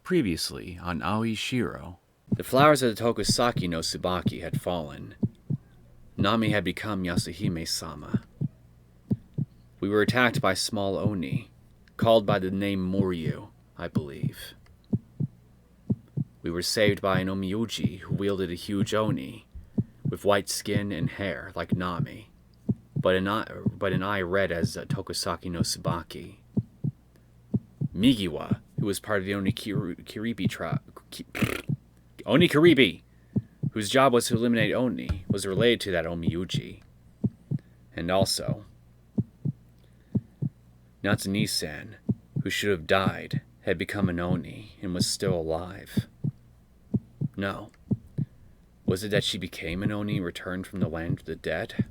Previously on Aoi Shiro. The flowers of the Tokusaki no Tsubaki had fallen. Nami had become Yasuhime-sama. We were attacked by small oni, called by the name Rouryuu, I believe. We were saved by an omiyuji who wielded a huge oni, with white skin and hair like Nami, but an eye red as Tokusaki no Tsubaki. Migiwa, who was part of the Onikiribi tribe, Onikiribi, whose job was to eliminate Oni, was related to that Omiyuji. And also, Natsune-san, who should have died, had become an Oni and was still alive. No. Was it that she became an Oni and returned from the land of the dead?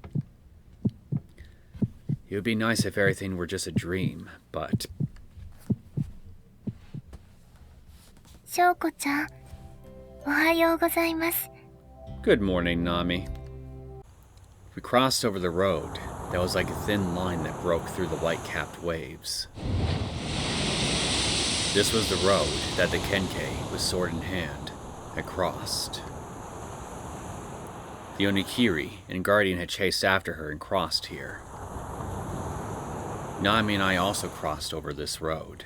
It would be nice if everything were just a dream, but... Shoko-chan, ohayou gozaimasu. Good morning, Nami. We crossed over the road that was like a thin line that broke through the white-capped waves. This was the road that the Kenkei, with sword in hand, had crossed. The Onikiri and Guardian had chased after her and crossed here. Nami and I also crossed over this road.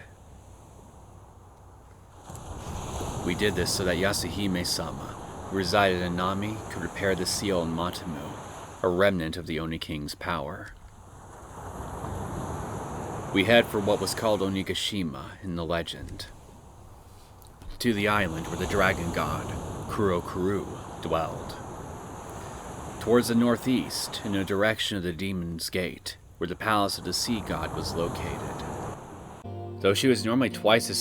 We did this so that Yasuhime-sama, who resided in Nami, could repair the seal in Matamu, a remnant of the Oni King's power. We head for what was called Onigashima in the legend, to the island where the dragon god, Kurokuru, dwelled. Towards the northeast, in the direction of the Demon's Gate, where the palace of the sea god was located. Though she was normally twice as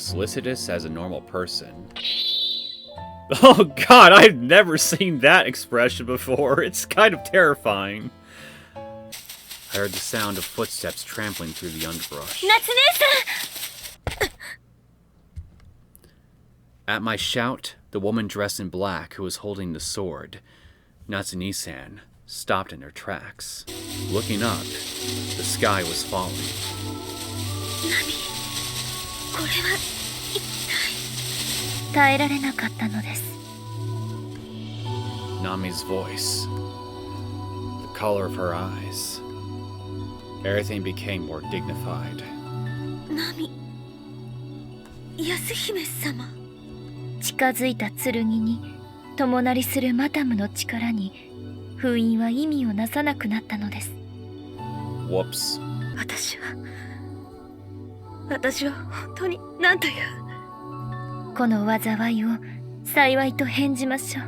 solicitous as a normal person. Oh god, I've never seen that expression before. It's kind of terrifying. I heard the sound of footsteps trampling through the underbrush. Natsune-san! At my shout, the woman dressed in black who was holding the sword, Natsune-san, stopped in her tracks. Looking up, the sky was falling. Nami, これは一体耐えられなかったのです。 Nami's voice, the color of her eyes, everything became more dignified. Nami, Yasuhime-sama. 近づいた剣に共なりするマダムの力に封印は意味をなさなくなったのです。 Whoops. 私は本当に何というこの災いを幸いと返じましょう。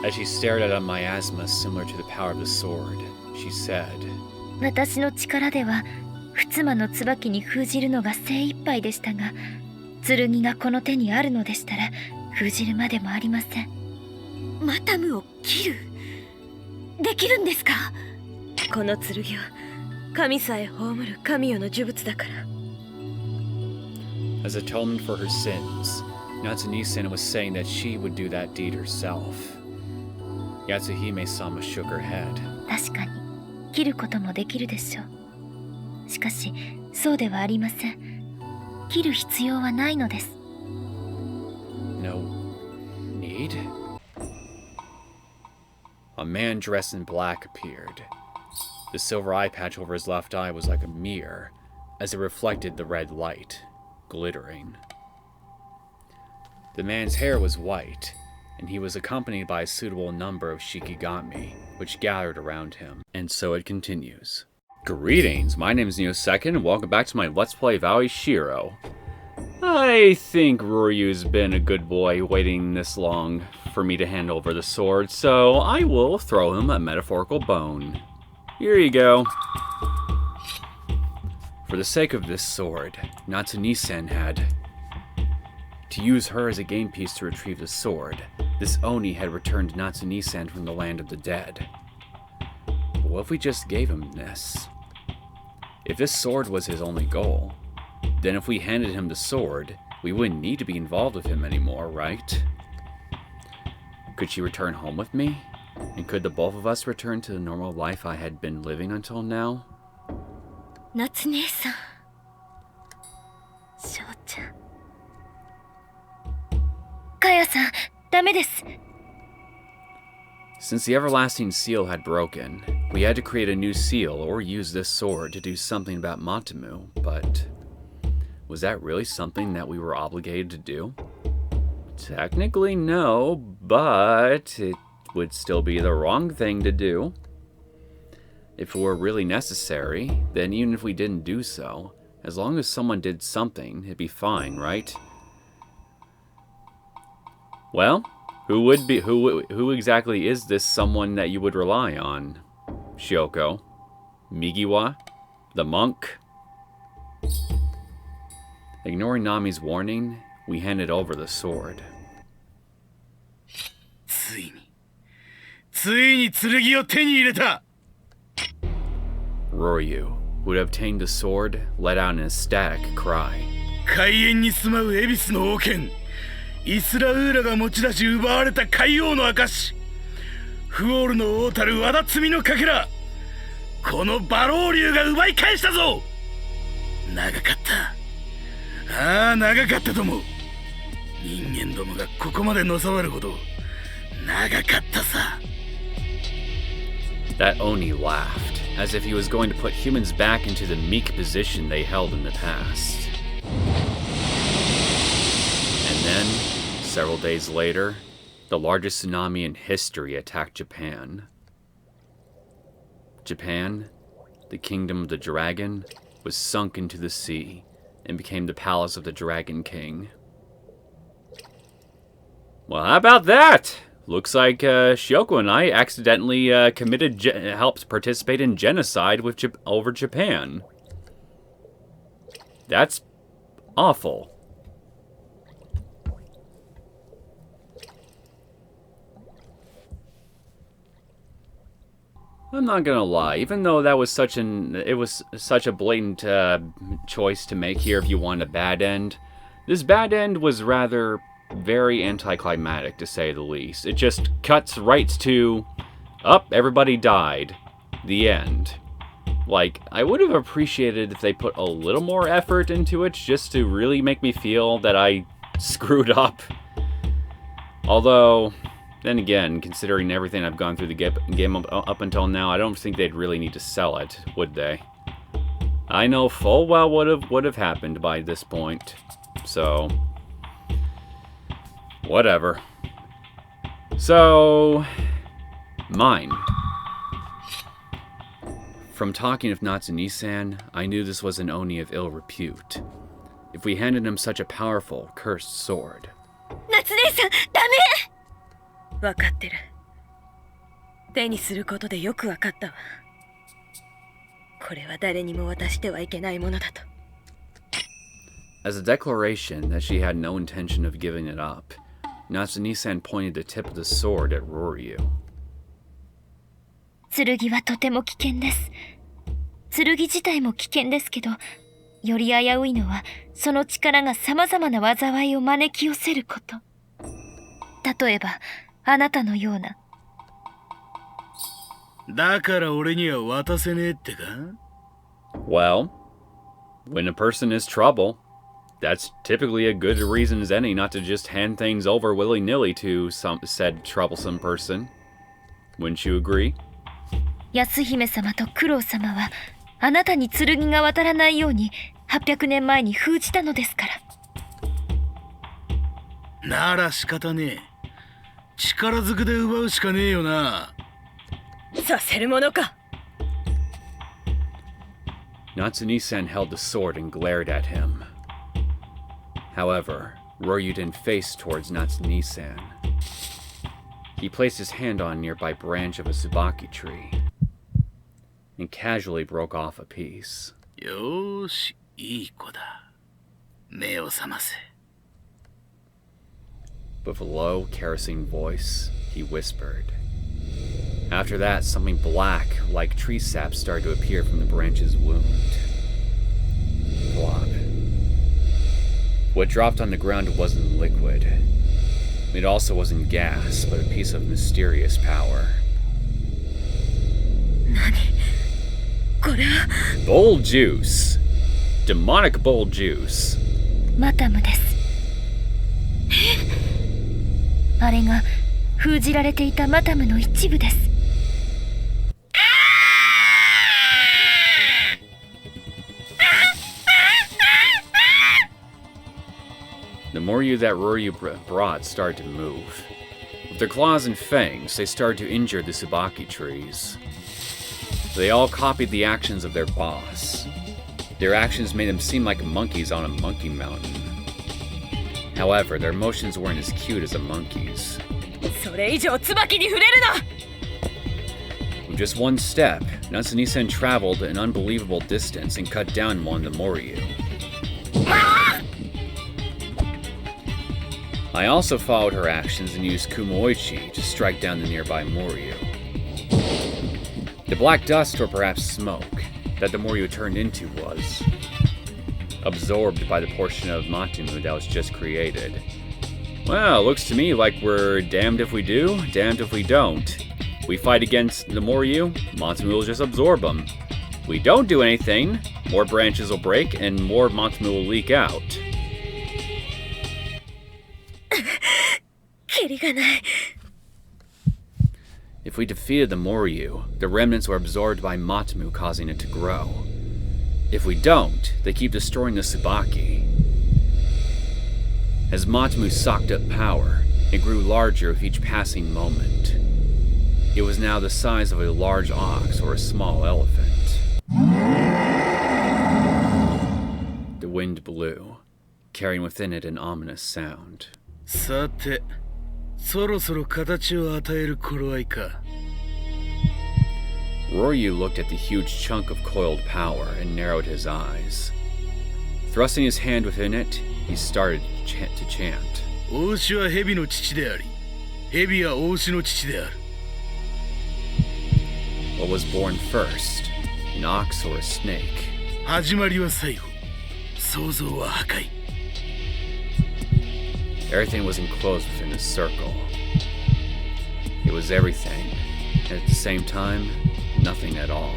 As she stared at a miasma similar to the power of the sword, she said, 私の力では不妻の椿に封じるのが精一杯でしたが、剣がこの手にあるのでしたら封じるまでもありません。マタムを切るできるんですか？この剣は神さえ葬る神よの呪物だから。 As atonement for her sins, Natsune-san was saying that she would do that deed herself. Yasuhime-sama shook her head. 確かに切ることもできるでしょう。しかしそうではありません。切る必要はないのです。 No need? A man dressed in black appeared. The silver eye patch over his left eye was like a mirror, as it reflected the red light, glittering. The man's hair was white, and he was accompanied by a suitable number of shikigami, which gathered around him. And so it continues. Greetings, my name is Neosekken, and welcome back to my Let's Play of Aoi Shiro. I think Rouryuu's been a good boy waiting this long for me to hand over the sword, so I will throw him a metaphorical bone. Here you go. For the sake of this sword, Natsune-san had to use her as a game piece to retrieve the sword. This Oni had returned Natsune-san from the land of the dead. But what if we just gave him this? If this sword was his only goal, then if we handed him the sword, we wouldn't need to be involved with him anymore, right? Could she return home with me? And could the both of us return to the normal life I had been living until now? 夏姉さん。さん、ダメです。 Since the everlasting seal had broken, we had to create a new seal or use this sword to do something about Matamu, but was that really something that we were obligated to do? Technically no, but it would still be the wrong thing to do. If it were really necessary, then even if we didn't do so, as long as someone did something, it'd be fine, right? Well, who exactly is this someone that you would rely on? Shioko? Migiwa? The monk? Ignoring Nami's warning, we handed over the sword. ついに剣を手に入れた。 Rouryuu, who had obtained the sword, let out an ecstatic cry. 海縁に住まう恵比寿の王権、イスラウーラが持ち出し奪われた海王の証、フオールの王たる和田摘みのかけら、この馬老竜が奪い返したぞ。長かった。長かったと思う。人間どもがここまでのさばるほど長かったさ。 That Oni laughed, as if he was going to put humans back into the meek position they held in the past. And then, several days later, the largest tsunami in history attacked Japan. Japan, the kingdom of the dragon, was sunk into the sea and became the palace of the Dragon King. Well, how about that? Looks like Shioko and I accidentally helped participate in genocide over Japan. That's awful. I'm not gonna lie, even though that was such a blatant choice to make here if you want a bad end, this bad end was rather very anticlimactic, to say the least. It just cuts right to, everybody died. The end. Like, I would have appreciated if they put a little more effort into it, just to really make me feel that I screwed up. Although, then again, considering everything I've gone through the game up until now, I don't think they'd really need to sell it, would they? I know full well what would have happened by this point, so whatever. So, mine. From talking with Natsune-san, I knew this was an Oni of ill repute. If we handed him such a powerful, cursed sword. 夏姉さん、ダメ。わかってる。手にすることでよくわかったわ。これは誰にも渡してはいけないものだと。As a declaration that she had no intention of giving it up, Natsune-san pointed the tip of the sword at Rouryuu. 剣はとても危険です。剣自体も危険ですけど、より危ういのはその力が様々な災いを招き寄せること。例えば、あなたのような。だから俺には渡せねえってか? Well, when a person is trouble, that's typically a good reason as any not to just hand things over willy-nilly to said troublesome person. Wouldn't you agree? 安姫様と九郎様はあなたに剣が渡らないように800年前に封じたのですから。なら仕方ねえ。力ずくで奪うしかねえよな。させるものか。Natsune-san held the sword and glared at him. However, Rouryuu didn't face towards Natsune-san. He placed his hand on a nearby branch of a tsubaki tree and casually broke off a piece. よーし、いい子だ。目を覚ませ。With a low, caressing voice, he whispered. After that, something black, like tree sap, started to appear from the branch's wound. Plop. What dropped on the ground wasn't liquid. It also wasn't gas, but a piece of mysterious power. 何これは Bull juice. Demonic bull juice. マタムです。あれが封じられていたマタムの一部です。The Rouryuu that Rouryuu brought started to move. With their claws and fangs, they started to injure the Tsubaki trees. They all copied the actions of their boss. Their actions made them seem like monkeys on a monkey mountain. However, their motions weren't as cute as a monkey's. それ以上椿に触れるな。 With just one step, Natsu-Nisen traveled an unbelievable distance and cut down one of the Rouryuu. I also followed her actions and used Kumoichi to strike down the nearby Rouryuu. The black dust, or perhaps smoke, that the Rouryuu turned into was absorbed by the portion of Matamu that was just created. Well, looks to me like we're damned if we do, damned if we don't. We fight against the Rouryuu, Matamu will just absorb them. We don't do anything, more branches will break and more Matamu will leak out. キリがない。 If we defeated the Rouryuu, the remnants were absorbed by Matamu, causing it to grow. If we don't, they keep destroying the Tsubaki. As Matamu socked up power, it grew larger with each passing moment. It was now the size of a large ox or a small elephant. The wind blew, carrying within it an ominous sound. さて、そろそろ形を与える頃合いか。Rouryuu looked at the huge chunk of coiled power and narrowed his eyes. Thrusting his hand within it, he started to chant. 王牛は蛇の父であり、蛇は王牛の父である。What was born first, an ox or a snake? 始まりは最後、創造は破壊。 Everything was enclosed within a circle. It was everything, and at the same time, nothing at all.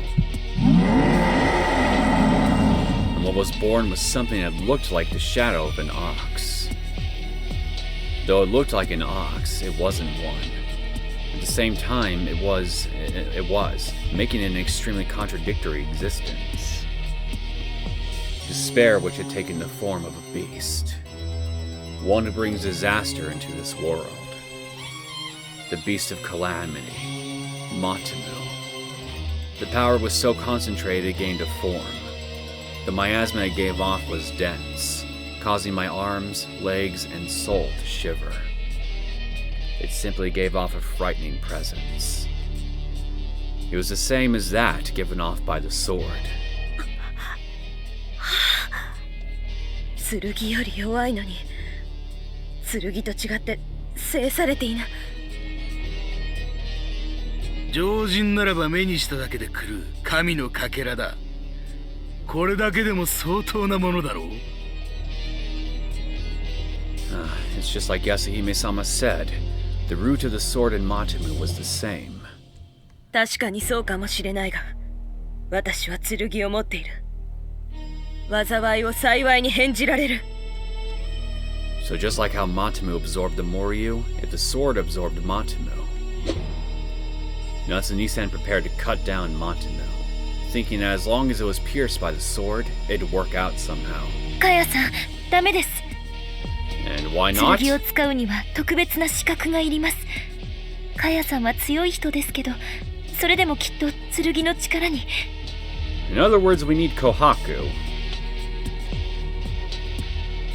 And what was born was something that looked like the shadow of an ox. Though it looked like an ox, it wasn't one. At the same time, it was, making it an extremely contradictory existence. Despair which had taken the form of a beast. One who brings disaster into this world. The beast of calamity, Matamu. The power was so concentrated it gained a form. The miasma it gave off was dense, causing my arms, legs, and soul to shiver. It simply gave off a frightening presence. It was the same as that given off by the sword. 剣より弱いのに、剣と違って制されていな。常人ならば目にしただけで狂う神のかけらだ。これだけでも相当なものだろう。It's just like Yasuhime-sama said. The root of the sword in Matamu was the same. 確かにそうかもしれないが、私は剣を持っている。災いを幸いに変じられる。So just like how Matamu absorbed the Rouryuu, if the sword absorbed Matamu. Natsu-Nisen prepared to cut down Matamu, thinking that as long as it was pierced by the sword, it'd work out somehow. カヤさん、ダメです。 And why not? 剣を使うには特別な資格がいります。カヤさんは強い人ですけど、それでもきっと剣の力に。In other words, we need Kohaku.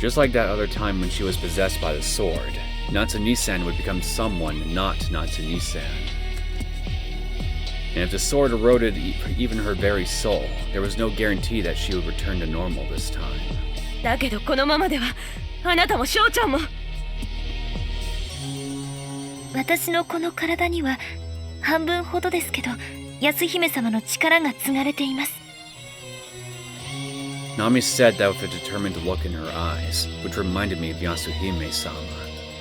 Just like that other time when she was possessed by the sword, Natsu-Nisen would become someone not Natsu-Nisen. And if the sword eroded even her very soul, there was no guarantee that she would return to normal this time. だけどこのままでは、あなたも翔ちゃんも。私のこの体には半分ほどですけど、安姫様の力が継がれています。Nami said that with a determined look in her eyes, which reminded me of Yasuhime-sama.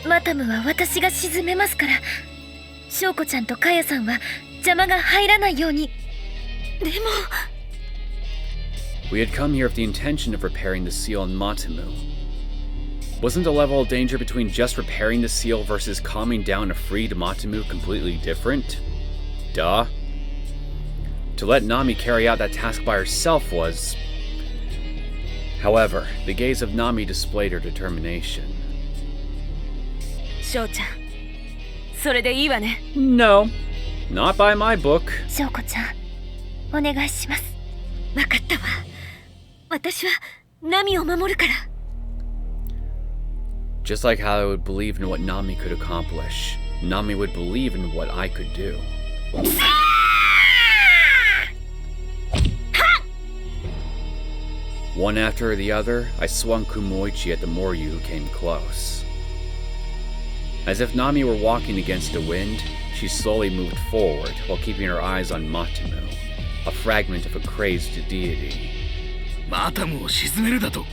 マタムは私が沈めますから、翔子ちゃんとカヤさんは邪魔が入らないように。でも We had come here with the intention of repairing the seal in Matamu. Wasn't the level of danger between just repairing the seal versus calming down a freed Matamu completely different? Duh. To let Nami carry out that task by herself was... However, the gaze of Nami displayed her determination. 翔ちゃん、それでいいわね。No, not by my book. 翔子ちゃん、お願いします。わかったわ。私はナミを守るから。Just like how I would believe in what Nami could accomplish, Nami would believe in what I could do. One after the other, I swung Kumoichi at the Rouryuu who came close. As if Nami were walking against the wind, she slowly moved forward while keeping her eyes on Matamu, a fragment of a crazed deity. マタムを沈めるだと、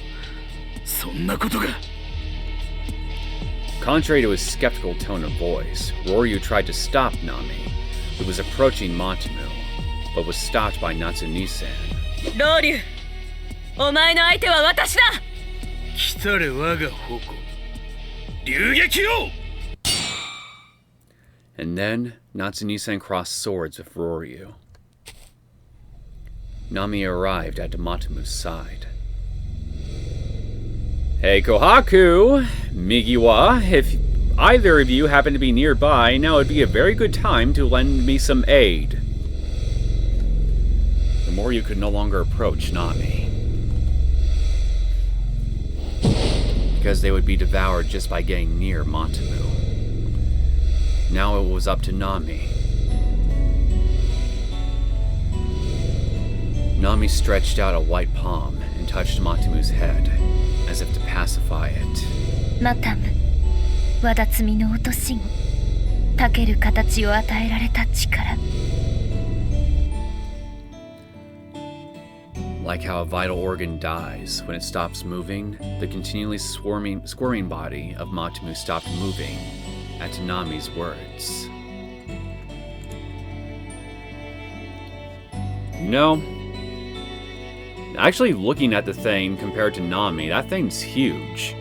そんなことが。Contrary to his skeptical tone of voice, Rouryuu tried to stop Nami, who was approaching Matamu, but was stopped by Natsunise-san. ロウリュウ、お前の相手は私だ。来たれ我が矛、流撃よ。And then, Natsunise-san crossed swords with Rouryuu. Nami arrived at Matamu's side. Hey Kohaku! Migiwa, if either of you happen to be nearby, now would be a very good time to lend me some aid. The Rouryuu could no longer approach Nami, because they would be devoured just by getting near Matamu. Now it was up to Nami. Nami stretched out a white palm and touched Matamu's head, as if to pacify it. マタム、わだつみの落とし子、たける形を与えられた力。Like how a vital organ dies when it stops moving, the continually squirming body of Matamu stopped moving at Nami's words. You know, actually looking at the thing compared to Nami, that thing's huge.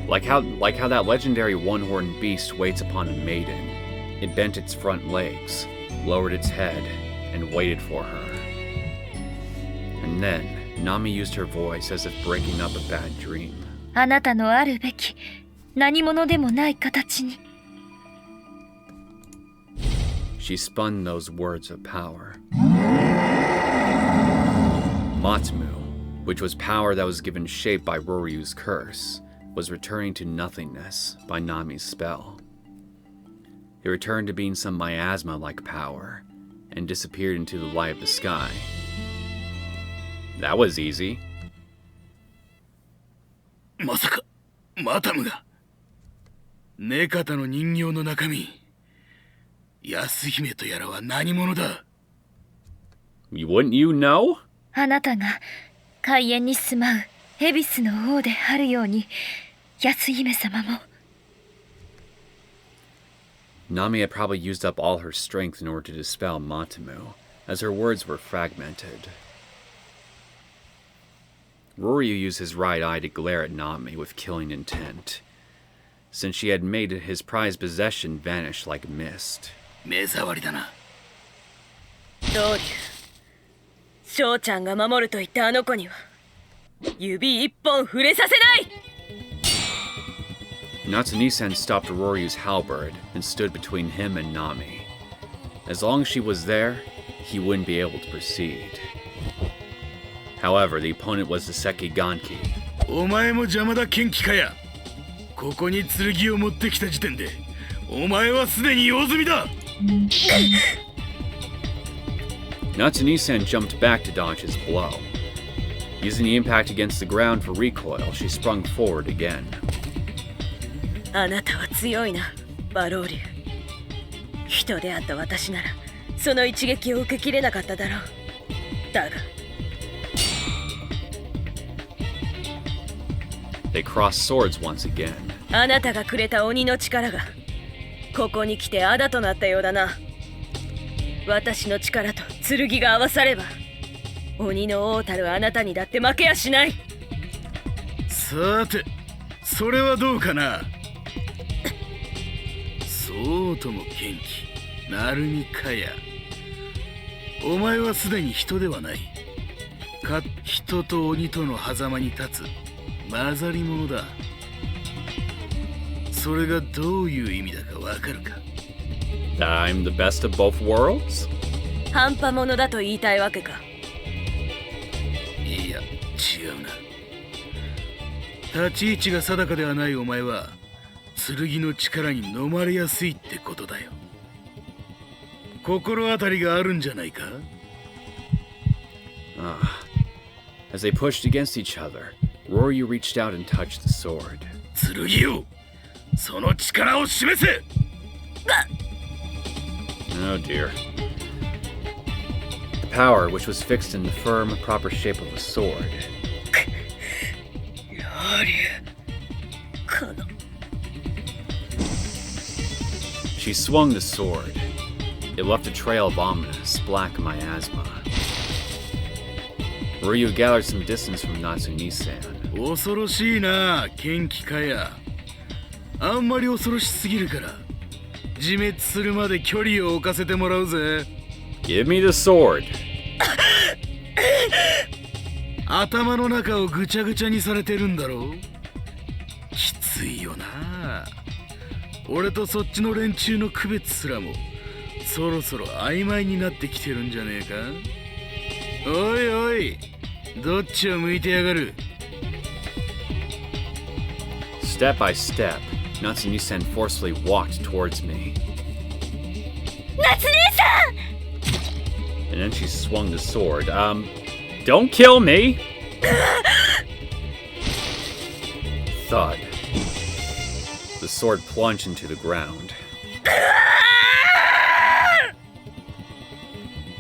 Like how that legendary one-horned beast waits upon a maiden. It bent its front legs, lowered its head, and waited for her. And then, Nami used her voice as if breaking up a bad dream. あなたのあるべき何者でもない形に。She spun those words of power. Matamu, which was power that was given shape by Rouryuu's curse, was returning to nothingness by Nami's spell. It returned to being some miasma-like power, and disappeared into the light of the sky. That was easy. まさかマタムがネカタの人形の中身、安姫とやらは何者だ。 Wouldn't you know? あなたが海縁に住まう恵比寿の王であるように、安姫様も。Nami had probably used up all her strength in order to dispel Matamu, as her words were fragmented. Rouryuu used his right eye to glare at Nami with killing intent, since she had made his prized possession vanish like mist. 目障りだな。ロウリュウ、翔ちゃんが守ると言ったあの子には指一本触れさせない。Natsunise-san stopped Rouryuu's halberd and stood between him and Nami. As long as she was there, he wouldn't be able to proceed. However, the opponent was the Sekiganki. お前も邪魔だ剣気かや。ここに剣を持ってきた時点で、お前はすでに用済みだ。Natsunise-san jumped back to dodge his blow. Using the impact against the ground for recoil, she sprung forward again. あなたは強いな、バローリュウ。人であった私ならその一撃を受けきれなかっただろう。だが They crossed swords once again. あなたがくれた鬼の力がここに来てあだとなったようだな。私の力と剣が合わされば鬼の王たるあなたにだって負けやしない。さて、それはどうかな。そうとも元気、成海かや。お前はすでに人ではない。人と鬼との狭間に立つ混ざり者だ。それがどういう意味だかわかるか。 That I'm the best of both worlds? 半端者だと言いたいわけか。いや、違うな。立ち位置が定かではないお前は剣の力に飲まれやすいってことだよ。心当たりがあるんじゃないか。 As they pushed against each other, Rouryuu reached out and touched the sword. 剣よ、その力を示せ。 Oh dear. The power, which was fixed in the firm, proper shape of a sword. ロリュこの She swung the sword. It left a trail of ominous, black miasma. Rouryuu gathered some distance from Natsumi-san. 恐ろしいな、元気かや。あんまり恐ろしすぎるから自滅するまで距離を置かせてもらうぜ。 Give me the sword. 頭の中をぐちゃぐちゃにされてるんだろう。きついよな。俺とそっちの連中の区別すらもそろそろ曖昧になってきてるんじゃねえか。おいおい、どっちを向いてやがる。 Step by step, Natsumi-san forcefully walked towards me. 夏姉さん And then she swung the sword. Don't kill me! Thud. The sword plunged into the ground.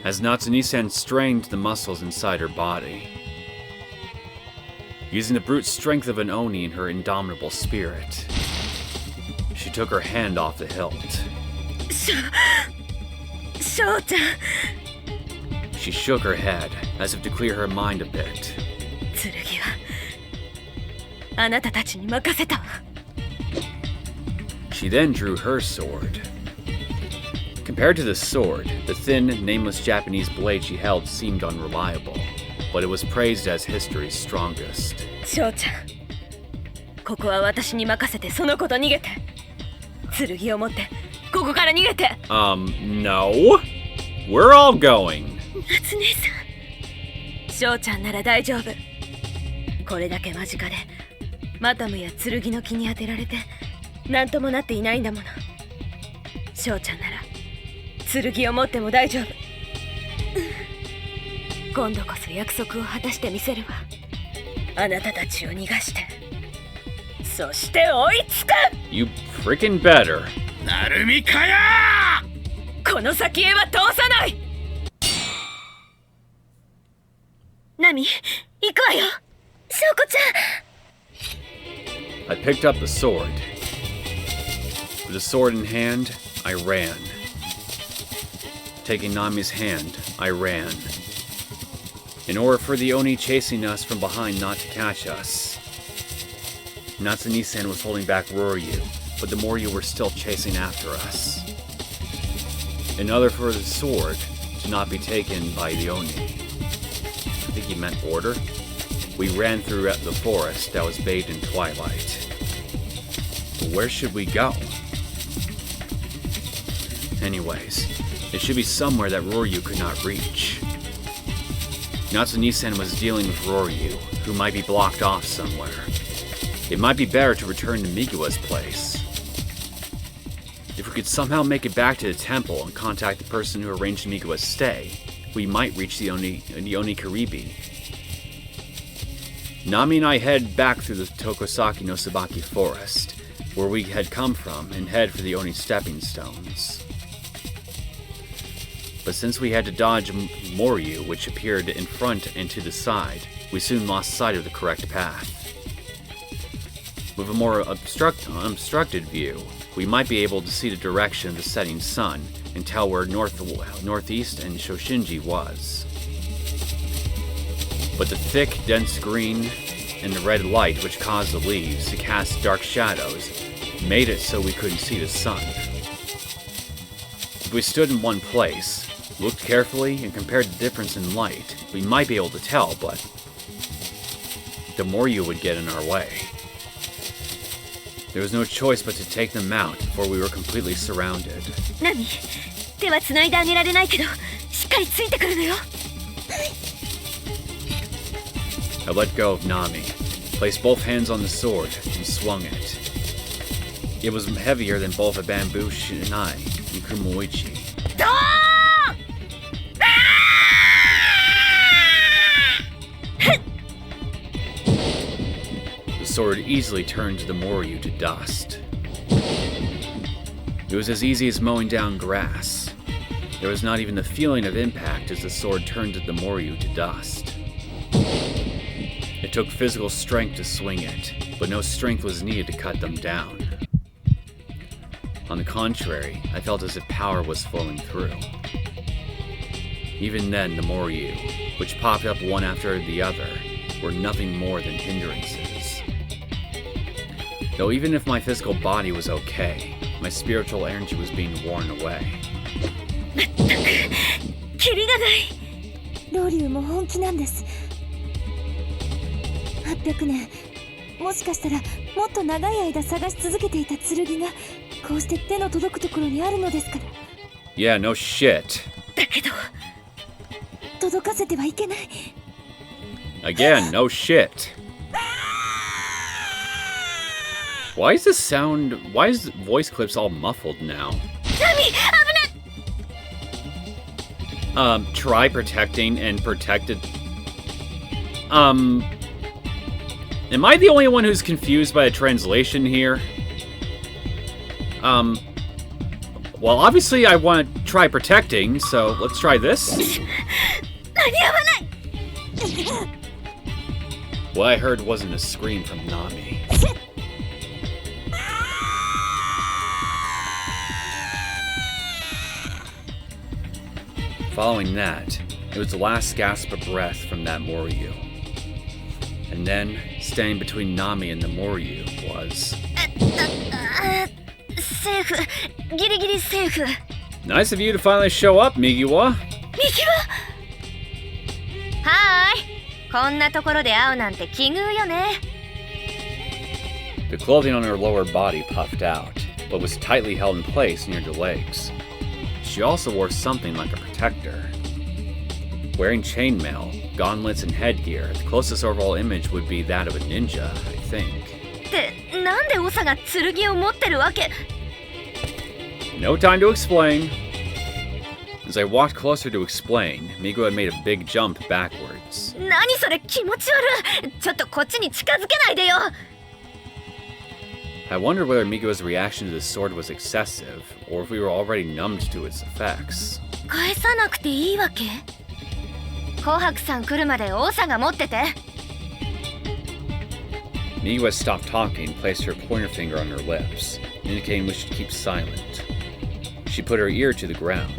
As Natsumi-san strained the muscles inside her body, using the brute strength of an Oni and her indomitable spirit, she took her hand off the hilt. 翔ちゃん She shook her head, as if to clear her mind a bit. 剣はあなたたちに任せたわ。 She then drew her sword. Compared to the sword, the thin, nameless Japanese blade she held seemed unreliable, but it was praised as history's strongest. 翔ちゃんここは私に任せてその子と逃げて。剣を持ってここから逃げて。 No. We're all going. 夏姉さん翔ちゃんなら大丈夫。これだけ間近でマタムや剣の気に当てられて何ともなっていないんだもの。翔ちゃんなら剣を持っても大丈夫。今度こそ約束を果たしてみせるわ。あなたたちを逃がしてそして追いつく。 You freaking better. 成海かや。この先へは通さない。ナミ行くわよ。翔子ちゃん I picked up the sword. With the sword in hand, I ran. Taking Nami's hand, I ran. In order for the Oni chasing us from behind not to catch us. Natsumi-san was holding back Rouryuu, but the Moryu were still chasing after us. In order for the sword to not be taken by the Oni. I think he meant order. We ran through the forest that was bathed in twilight. But where should we go? Anyways, it should be somewhere that Rouryuu could not reach. Natsumi-san was dealing with Rouryuu, who might be blocked off somewhere. It might be better to return to Migua's place. If we could somehow make it back to the temple and contact the person who arranged Migua's stay, we might reach the Oni Karibi. Nami and I head back through the Tokosaki no Sabaki forest, where we had come from, and head for the Oni stepping stones. But since we had to dodge Moryu, which appeared in front and to the side, we soon lost sight of the correct path. With a more unobstructed view, we might be able to see the direction of the setting sun and tell where northeast and Shoshinji was. But the thick, dense green and the red light which caused the leaves to cast dark shadows made it so we couldn't see the sun. If we stood in one place, looked carefully, and compared the difference in light, we might be able to tell, but the Rouryuu would get in our way. There was no choice but to take them out before we were completely surrounded. 何？手は繋いであげられないけど、しっかりついてくるのよ。 I let go of Nami, placed both hands on the sword, and swung it. It was heavier than both a bamboo shinai and kumoichi. The sword easily turned the Rouryuu to dust. It was as easy as mowing down grass. There was not even the feeling of impact as the sword turned the Rouryuu to dust. It took physical strength to swing it, but no strength was needed to cut them down. On the contrary, I felt as if power was flowing through. Even then, the Rouryuu, which popped up one after the other, were nothing more than hindrances. Though even if my physical body was okay, my spiritual energy was being worn away. キリがない。ロウリュウも本気なんです。800年、もしかしたらもっと長い間探し続けていた剣がこうして手の届くところにあるのですから。Yeah, no shit. だけど、届かせてはいけない。Again, no shit. Why is the voice clips all muffled now? ナミ、危ない。 Try protecting and protected. Am I the only one who's confused by a translation here? Well, obviously I want to try protecting, so let's try this. 間に合わない。 What I heard wasn't a scream from Nami. Following that, it was the last gasp of breath from that Rouryuu. And then, standing between Nami and the Rouryuu was... セーフ。ギリギリセーフ。 Nice of you to finally show up, Migiwa. 右は？はーい。こんなところで会うなんて奇遇よね。 The clothing on her lower body puffed out, but was tightly held in place near the legs. She also wore something like a protector. Wearing chainmail, gauntlets, and headgear, the closest overall image would be that of a ninja, I think. ってなんでオサが剣を持ってるわけ？ No time to explain. As I walked closer to explain, Migo had made a big jump backwards. 何それ気持ち悪い。ちょっとこっちに近づけないでよ。 I wondered whether Migo's reaction to the sword was excessive, or if we were already numbed to its effects. 返さなくていいわけ？紅白さん来るまでオサが持ってて。 Migo had stopped talking and placed her pointer finger on her lips, indicating we should keep silent. She put her ear to the ground.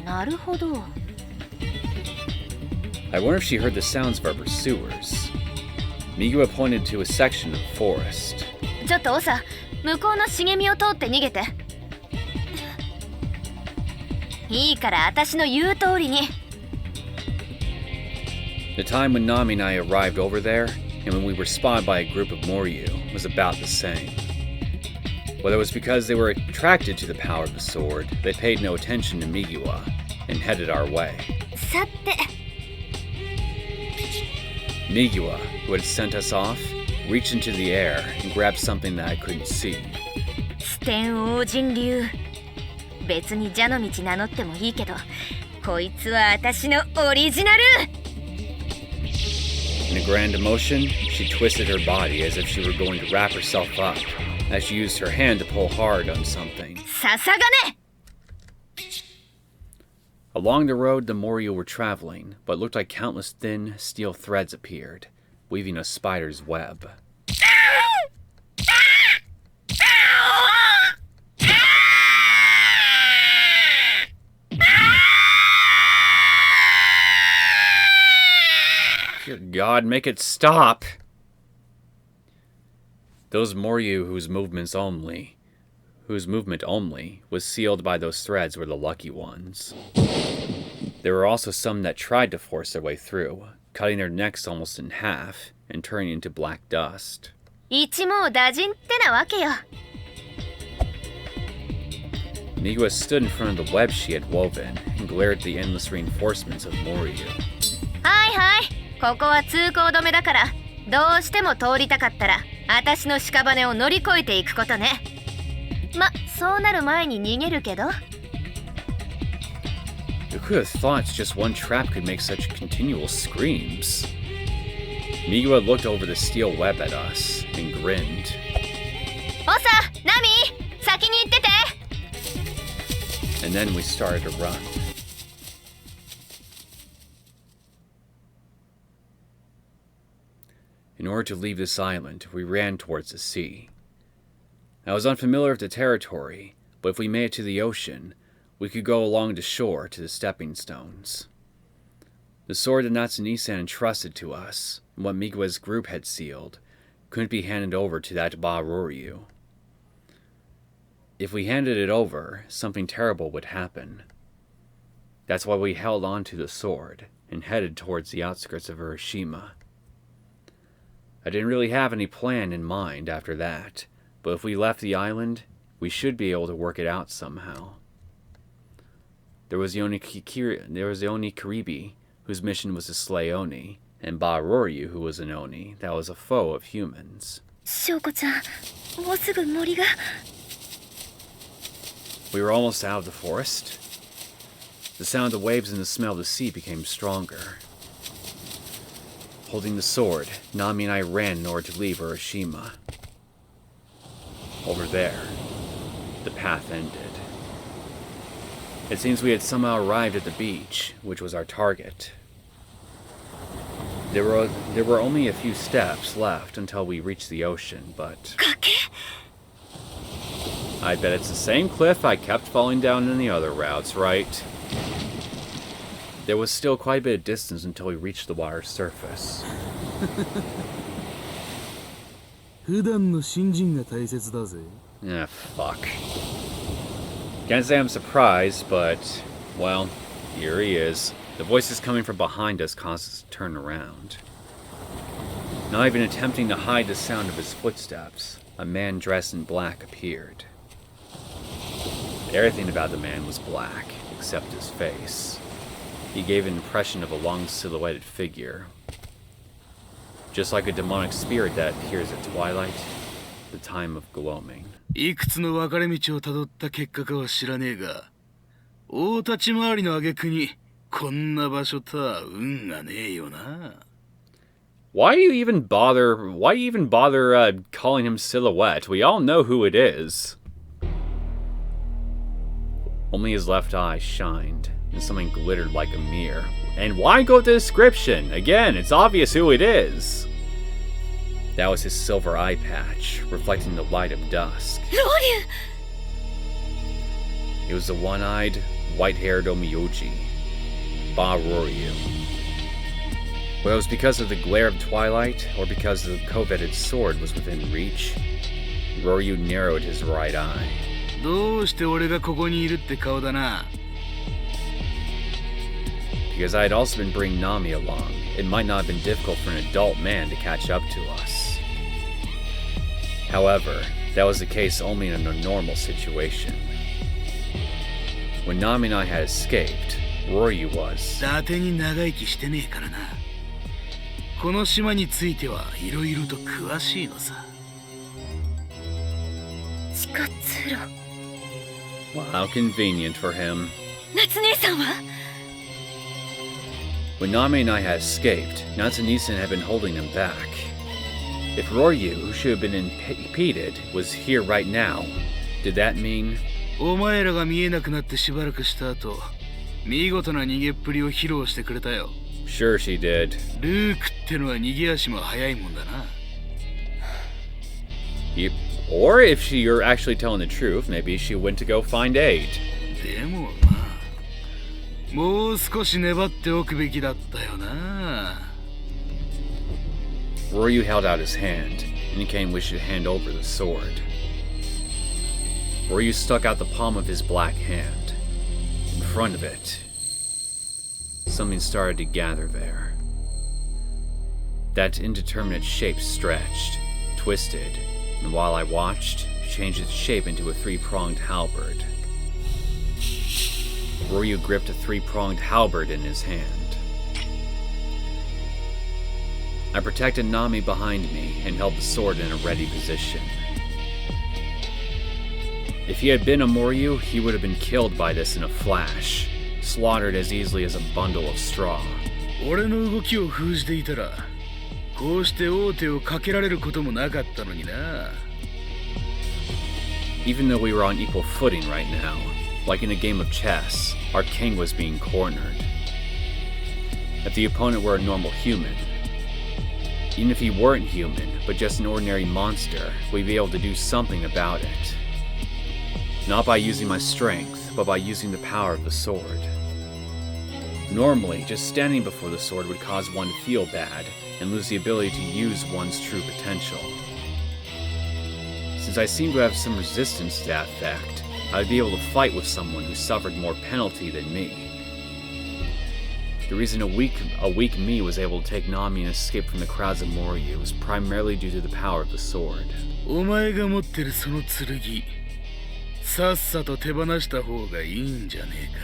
なるほど。 I wonder if she heard the sounds of our pursuers. Migo had pointed to a section of the forest. ちょっとオサ、向こうの茂みを通って逃げて。いいから私の言う通りに。 The time when Nami and I arrived over there, and when we were spotted by a group of Rouryuu, was about the same. Whether it was because they were attracted to the power of the sword, they paid no attention to Migiwa, and headed our way. さて。 Migiwa, who had sent us off, reached into the air and grabbed something that I couldn't see. 四天王神流。別に蛇の道名乗ってもいいけど、こいつは私のオリジナル。 In a grand emotion, she twisted her body as if she were going to wrap herself up, as she used her hand to pull hard on something. ささがね。 Along the road, the Rouryuu were traveling, but it looked like countless thin steel threads appeared, weaving a spider's web. Good God, make it stop! Those Rouryuu whose movement only was sealed by those threads were the lucky ones. There were also some that tried to force their way through, cutting their necks almost in half and turning into black dust. 一網打尽ってなわけよ。Miwa stood in front of the web she had woven and glared at the endless reinforcements of Rouryuu. はいはい、ここは通行止めだから、どうしても通りたかったら、私の屍を乗り越えていくことね。ま、そうなる前に逃げるけど。Who could have thought just one trap could make such continual screams? Miwa looked over the steel web at us and grinned. オサ、ナミ、先に行ってて。And then we started to run. In order to leave this island, we ran towards the sea. I was unfamiliar with the territory, but if we made it to the ocean, we could go along the shore to the stepping stones. The sword that Natsume-san entrusted to us, and what Miwa's group had sealed, couldn't be handed over to that Rouryuu. If we handed it over, something terrible would happen. That's why we held on to the sword and headed towards the outskirts of Hiroshima. I didn't really have any plan in mind after that, but if we left the island, we should be able to work it out somehow. There was the Oni Karibi, whose mission was to slay Oni, and Rouryuu, who was an Oni that was a foe of humans. 翔子ちゃん、もうすぐ森が。We were almost out of the forest. The sound of the waves and the smell of the sea became stronger. Holding the sword, Nami and I ran in order to leave Hiroshima. Over there, the path ended. It seems we had somehow arrived at the beach, which was our target. There were only a few steps left until we reached the ocean, but... I bet it's the same cliff I kept falling down in the other routes, right? There was still quite a bit of distance until we reached the water's surface. Fuck. Can't say I'm surprised, but, well, here he is. The voices coming from behind us caused us to turn around. Not even attempting to hide the sound of his footsteps, a man dressed in black appeared. Everything about the man was black, except his face. He gave an impression of a long silhouetted figure. Just like a demonic spirit that appears at twilight, the time of gloaming. いくつの分かれ道をたどった結果かは知らねえが、大立ち回りの挙句にこんな場所とは運がねえよな。Why even bother calling him Silhouette? We all know who it is. Only his left eye shined, and something glittered like a mirror. And why go with the description? Again, it's obvious who it is. That was his silver eye patch, reflecting the light of dusk. Rouryuu! It was the one-eyed, white-haired Omiyuji, Rouryuu. Whether it was because of the glare of twilight, or because the coveted sword was within reach, Rouryuu narrowed his right eye. どうして俺がここにいるって顔だな。Because I had also been bringing Nami along, it might not have been difficult for an adult man to catch up to us. However, that was the case only in a normal situation. When Nami and I had escaped, Rouryuu was... 伊達に長生きしてねえからな。この島についてはいろいろと詳しいのさ。地下通路。 How convenient for him. 夏姉さんは When Nami and I had escaped, Natsume-san had been holding him back. If Rouryuu, who should have been impeded, was here right now, did that mean... お前らが見えなくなってしばらくした後、見事な逃げっぷりを披露してくれたよ。Sure she did. ルークってのは逃げ足も速いもんだな。Or if you're actually telling the truth, maybe she went to go find aid. でもまあ、もう少し粘っておくべきだったよな。Rouryuu held out his hand, indicating we should hand over the sword. Rouryuu stuck out the palm of his black hand. In front of it, something started to gather there. That indeterminate shape stretched, twisted, and while I watched, changed its shape into a three-pronged halberd. Rouryuu gripped a three-pronged halberd in his hand. I protected Nami behind me and held the sword in a ready position. If he had been a Rouryuu, he would have been killed by this in a flash, slaughtered as easily as a bundle of straw. 俺の動きを封じていたら、こうして王手をかけられることもなかったのにな。Even though we were on equal footing right now, like in a game of chess, our king was being cornered. If the opponent were a normal human, even if he weren't human, but just an ordinary monster, we'd be able to do something about it. Not by using my strength, but by using the power of the sword. Normally, just standing before the sword would cause one to feel bad and lose the ability to use one's true potential. Since I seem to have some resistance to that fact, I'd be able to fight with someone who suffered more penalty than me. The reason a weak me was able to take Nami and escape from the crowds of Rouryuu was primarily due to the power of the sword. お前が持ってるその剣、さっさと手放した方がいいんじゃねえか。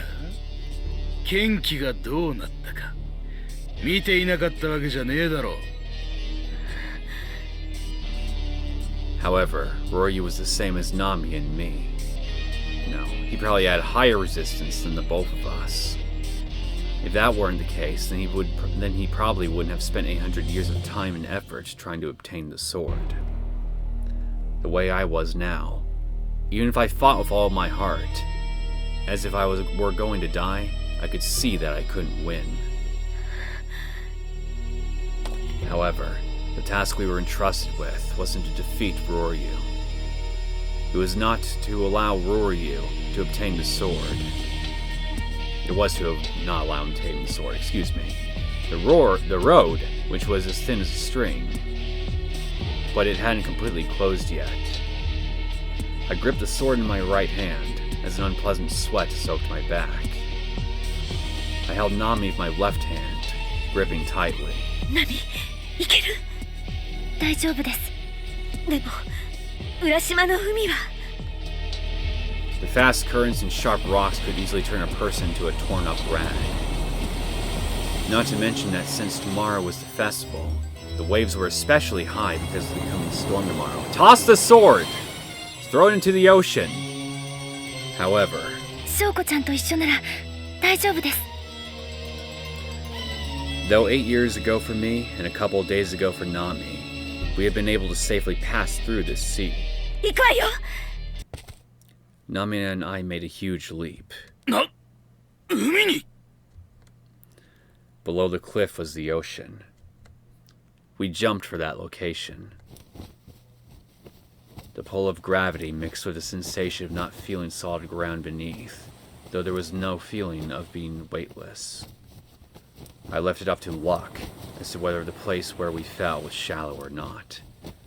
剣気がどうなったか、見ていなかったわけじゃねえだろう。However, Rouryuu was the same as Nami and me. No, he probably had higher resistance than the both of us. If that weren't the case, then he probably wouldn't have spent 800 years of time and effort trying to obtain the sword. The way I was now, even if I fought with all of my heart, as if I were going to die, I could see that I couldn't win. However, the task we were entrusted with wasn't to defeat Rouryuu. It was not to allow Rouryuu to obtain the sword. It was to not allow him to obtain the sword, excuse me. The road, which was as thin as a string, but it hadn't completely closed yet. I gripped the sword in my right hand as an unpleasant sweat soaked my back. I held Nami with my left hand, gripping tightly. ナミ、いける？大丈夫です。でも、浦島の海は。The fast currents and sharp rocks could easily turn a person into a torn-up rag. Not to mention that since tomorrow was the festival, the waves were especially high because of the coming storm tomorrow. Toss the sword! Throw it into the ocean! However, 翔子ちゃんと一緒なら大丈夫です。Though 8 years ago for me and a couple of days ago for Nami, we have been able to safely pass through this sea. 行くわよ。Nami and I made a huge leap. 海に Below the cliff was the ocean. We jumped for that location. The pull of gravity mixed with the sensation of not feeling solid ground beneath, though there was no feeling of being weightless. I left it up to luck as to whether the place where we fell was shallow or not,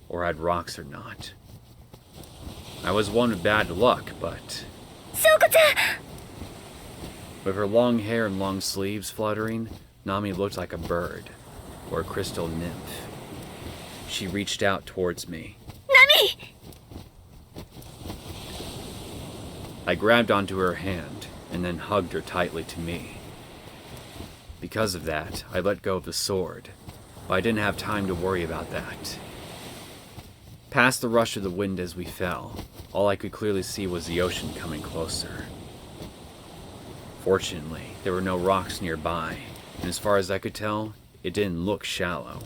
or had rocks or not. I was one with bad luck, but... 翔子ちゃん! With her long hair and long sleeves fluttering, Nami looked like a bird, or a crystal nymph. She reached out towards me. ナミ! I grabbed onto her hand, and then hugged her tightly to me. Because of that, I let go of the sword, but I didn't have time to worry about that. Past the rush of the wind as we fell, all I could clearly see was the ocean coming closer. Fortunately, there were no rocks nearby, and as far as I could tell, it didn't look shallow.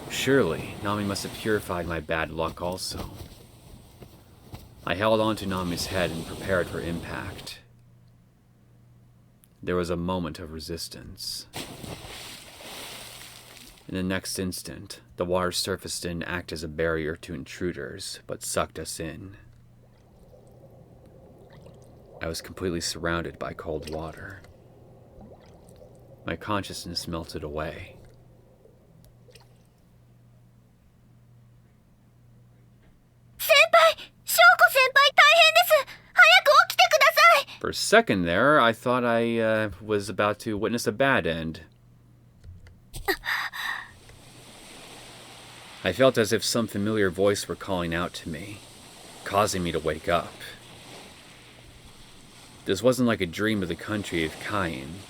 Surely, Nami must have purified my bad luck also. I held onto Nami's head and prepared for impact. There was a moment of resistance. In the next instant, the water's surface didn't act as a barrier to intruders, but sucked us in. I was completely surrounded by cold water. My consciousness melted away. a second there, I thought I was about to witness a bad end. I felt as if some familiar voice were calling out to me, causing me to wake up. This wasn't like a dream of the country of Kain,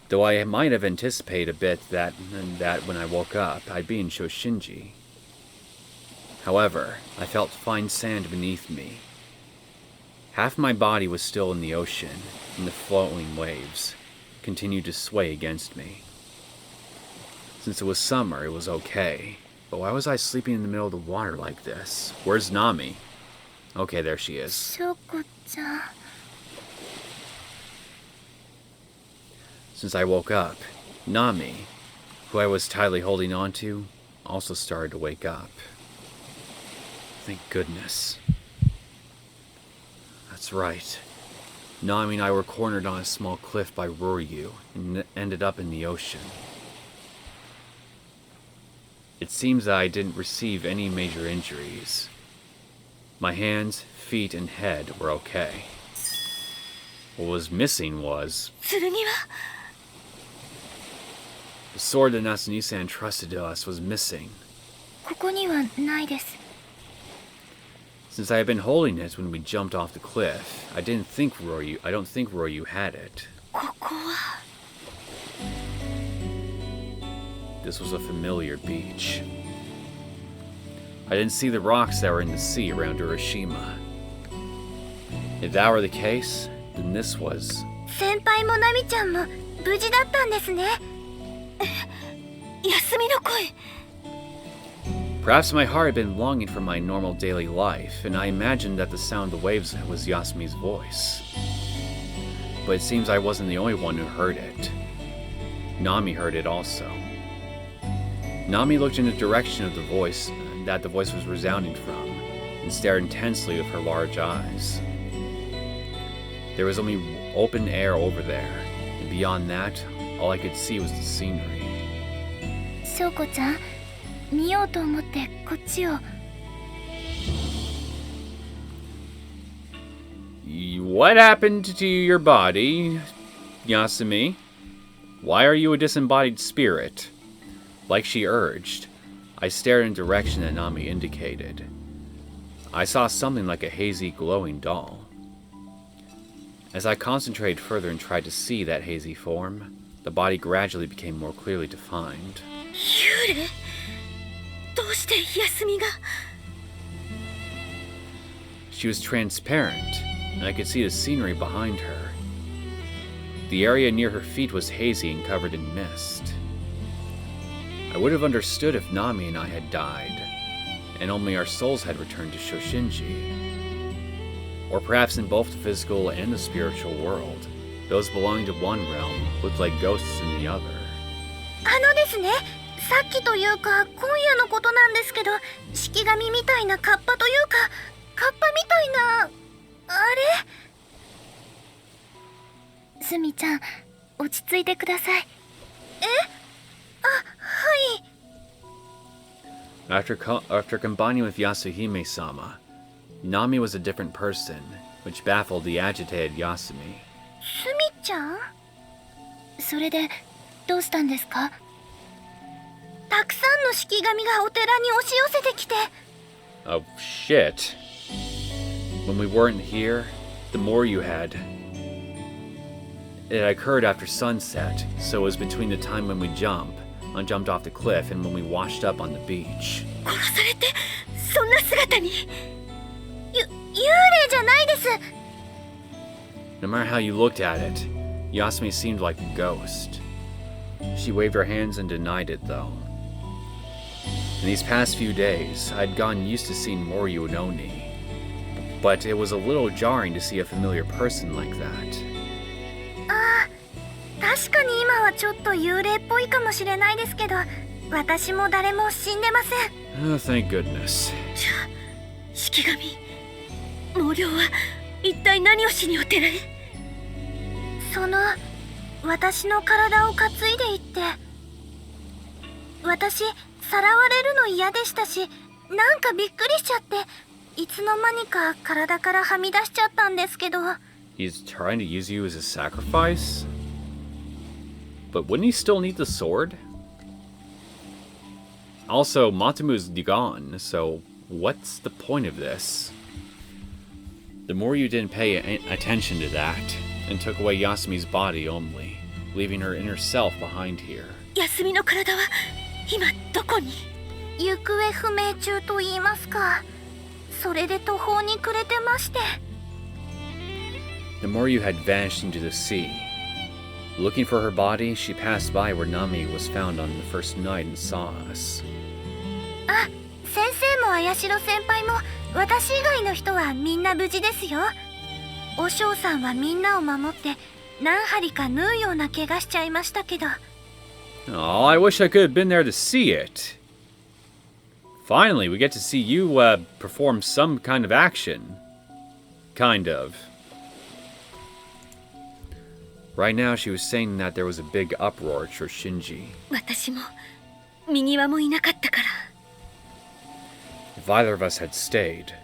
though I might have anticipated a bit that when I woke up, I'd be in Shoshinji. However, I felt fine sand beneath me. Half my body was still in the ocean, and the flowing waves continued to sway against me. Since it was summer, it was okay, but why was I sleeping in the middle of the water like this? Where's Nami? Okay, there she is. しょこちゃん。 Since I woke up, Nami, who I was tightly holding on to, also started to wake up. Thank goodness. That's right. Nami and I were cornered on a small cliff by Rouryuu and ended up in the ocean. It seems that I didn't receive any major injuries. My hands, feet, and head were okay. What was missing was 剣は the sword that Natsuki-san entrusted to us was missing. ここにはないです。 Since I had been holding it when we jumped off the cliff, I don't think Rouryuu had it. ここは This was a familiar beach. I didn't see the rocks that were in the sea around Urashima. If that were the case, then this was... 先輩もナミちゃんも無事だったんですね。休みの声 Perhaps my heart had been longing for my normal daily life, and I imagined that the sound of the waves was Yasumi's voice. But it seems I wasn't the only one who heard it. Nami heard it also. Nami looked in the direction of the voice was resounding from, and stared intensely with her large eyes. There was only open air over there, and beyond that, all I could see was the scenery. しょうこちゃん、見ようと思ってこっちを。 What happened to your body, Yasumi? Why are you a disembodied spirit? Like she urged, I stared in the direction that Nami indicated. I saw something like a hazy, glowing doll. As I concentrated further and tried to see that hazy form, the body gradually became more clearly defined. 幽霊どうして休みが She was transparent, and I could see the scenery behind her. The area near her feet was hazy and covered in mist. I would have understood if Nami and I had died, and only our souls had returned to Shoshinji. Or perhaps in both the physical and the spiritual world, those belonging to one realm looked like ghosts in the other. ですね、さっきというか今夜のことなんですけど、式紙みたいなカッパというかカッパみたいなあれ。すみちゃん、落ち着いてください。はい。 After combining with Yasuhime-sama, Nami was a different person, which baffled the agitated Yasumi. すみちゃん？それでどうしたんですか？たくさんの式紙がお寺に押し寄せてきて。Oh, shit. When we weren't here, the more you had. It occurred after sunset, so it was between the time when we jumped off the cliff and when we washed up on the beach. 殺されてそんな姿に幽霊じゃないです。 No matter how you looked at it, Yasumi seemed like a ghost. She waved her hands and denied it, though. In these past few days, I'd gotten used to seeing Rouryuu and Oni, but it was a little jarring to see a familiar person like that. ああ、確かに今はちょっと幽霊っぽいかもしれないですけど、私も誰も死んでません。Oh, thank goodness. じゃあ式神毛量は一体何をしにお寺へ？その私の体を担いでいって、私さらわれるの嫌でしたし、なんかびっくりしちゃって、いつの間にか体からはみ出しちゃったんですけど。He's trying to use you as a sacrifice? But wouldn't he still need the sword? Also, Matamu's gone, so what's the point of this? The more you didn't pay attention to that, and took away Yasumi's body only, leaving her inner self behind here. 休みの体は今どこに？行方不明中と言いますか。それで途方に暮れてまして。The more you had vanished into the sea. Looking for her body, she passed by where Nami was found on the first night and saw us. あ、先生も綾代先輩も私以外の人はみんな無事ですよ。お嬢さんはみんなを守って何針か縫うような怪我しちゃいましたけど。Oh, I wish I could have been there to see it. Finally, we get to see you perform some kind of action. Kind of. Right now, she was saying that there was a big uproar at Shinji. 私も右輪もいなかったから。If either of us had stayed.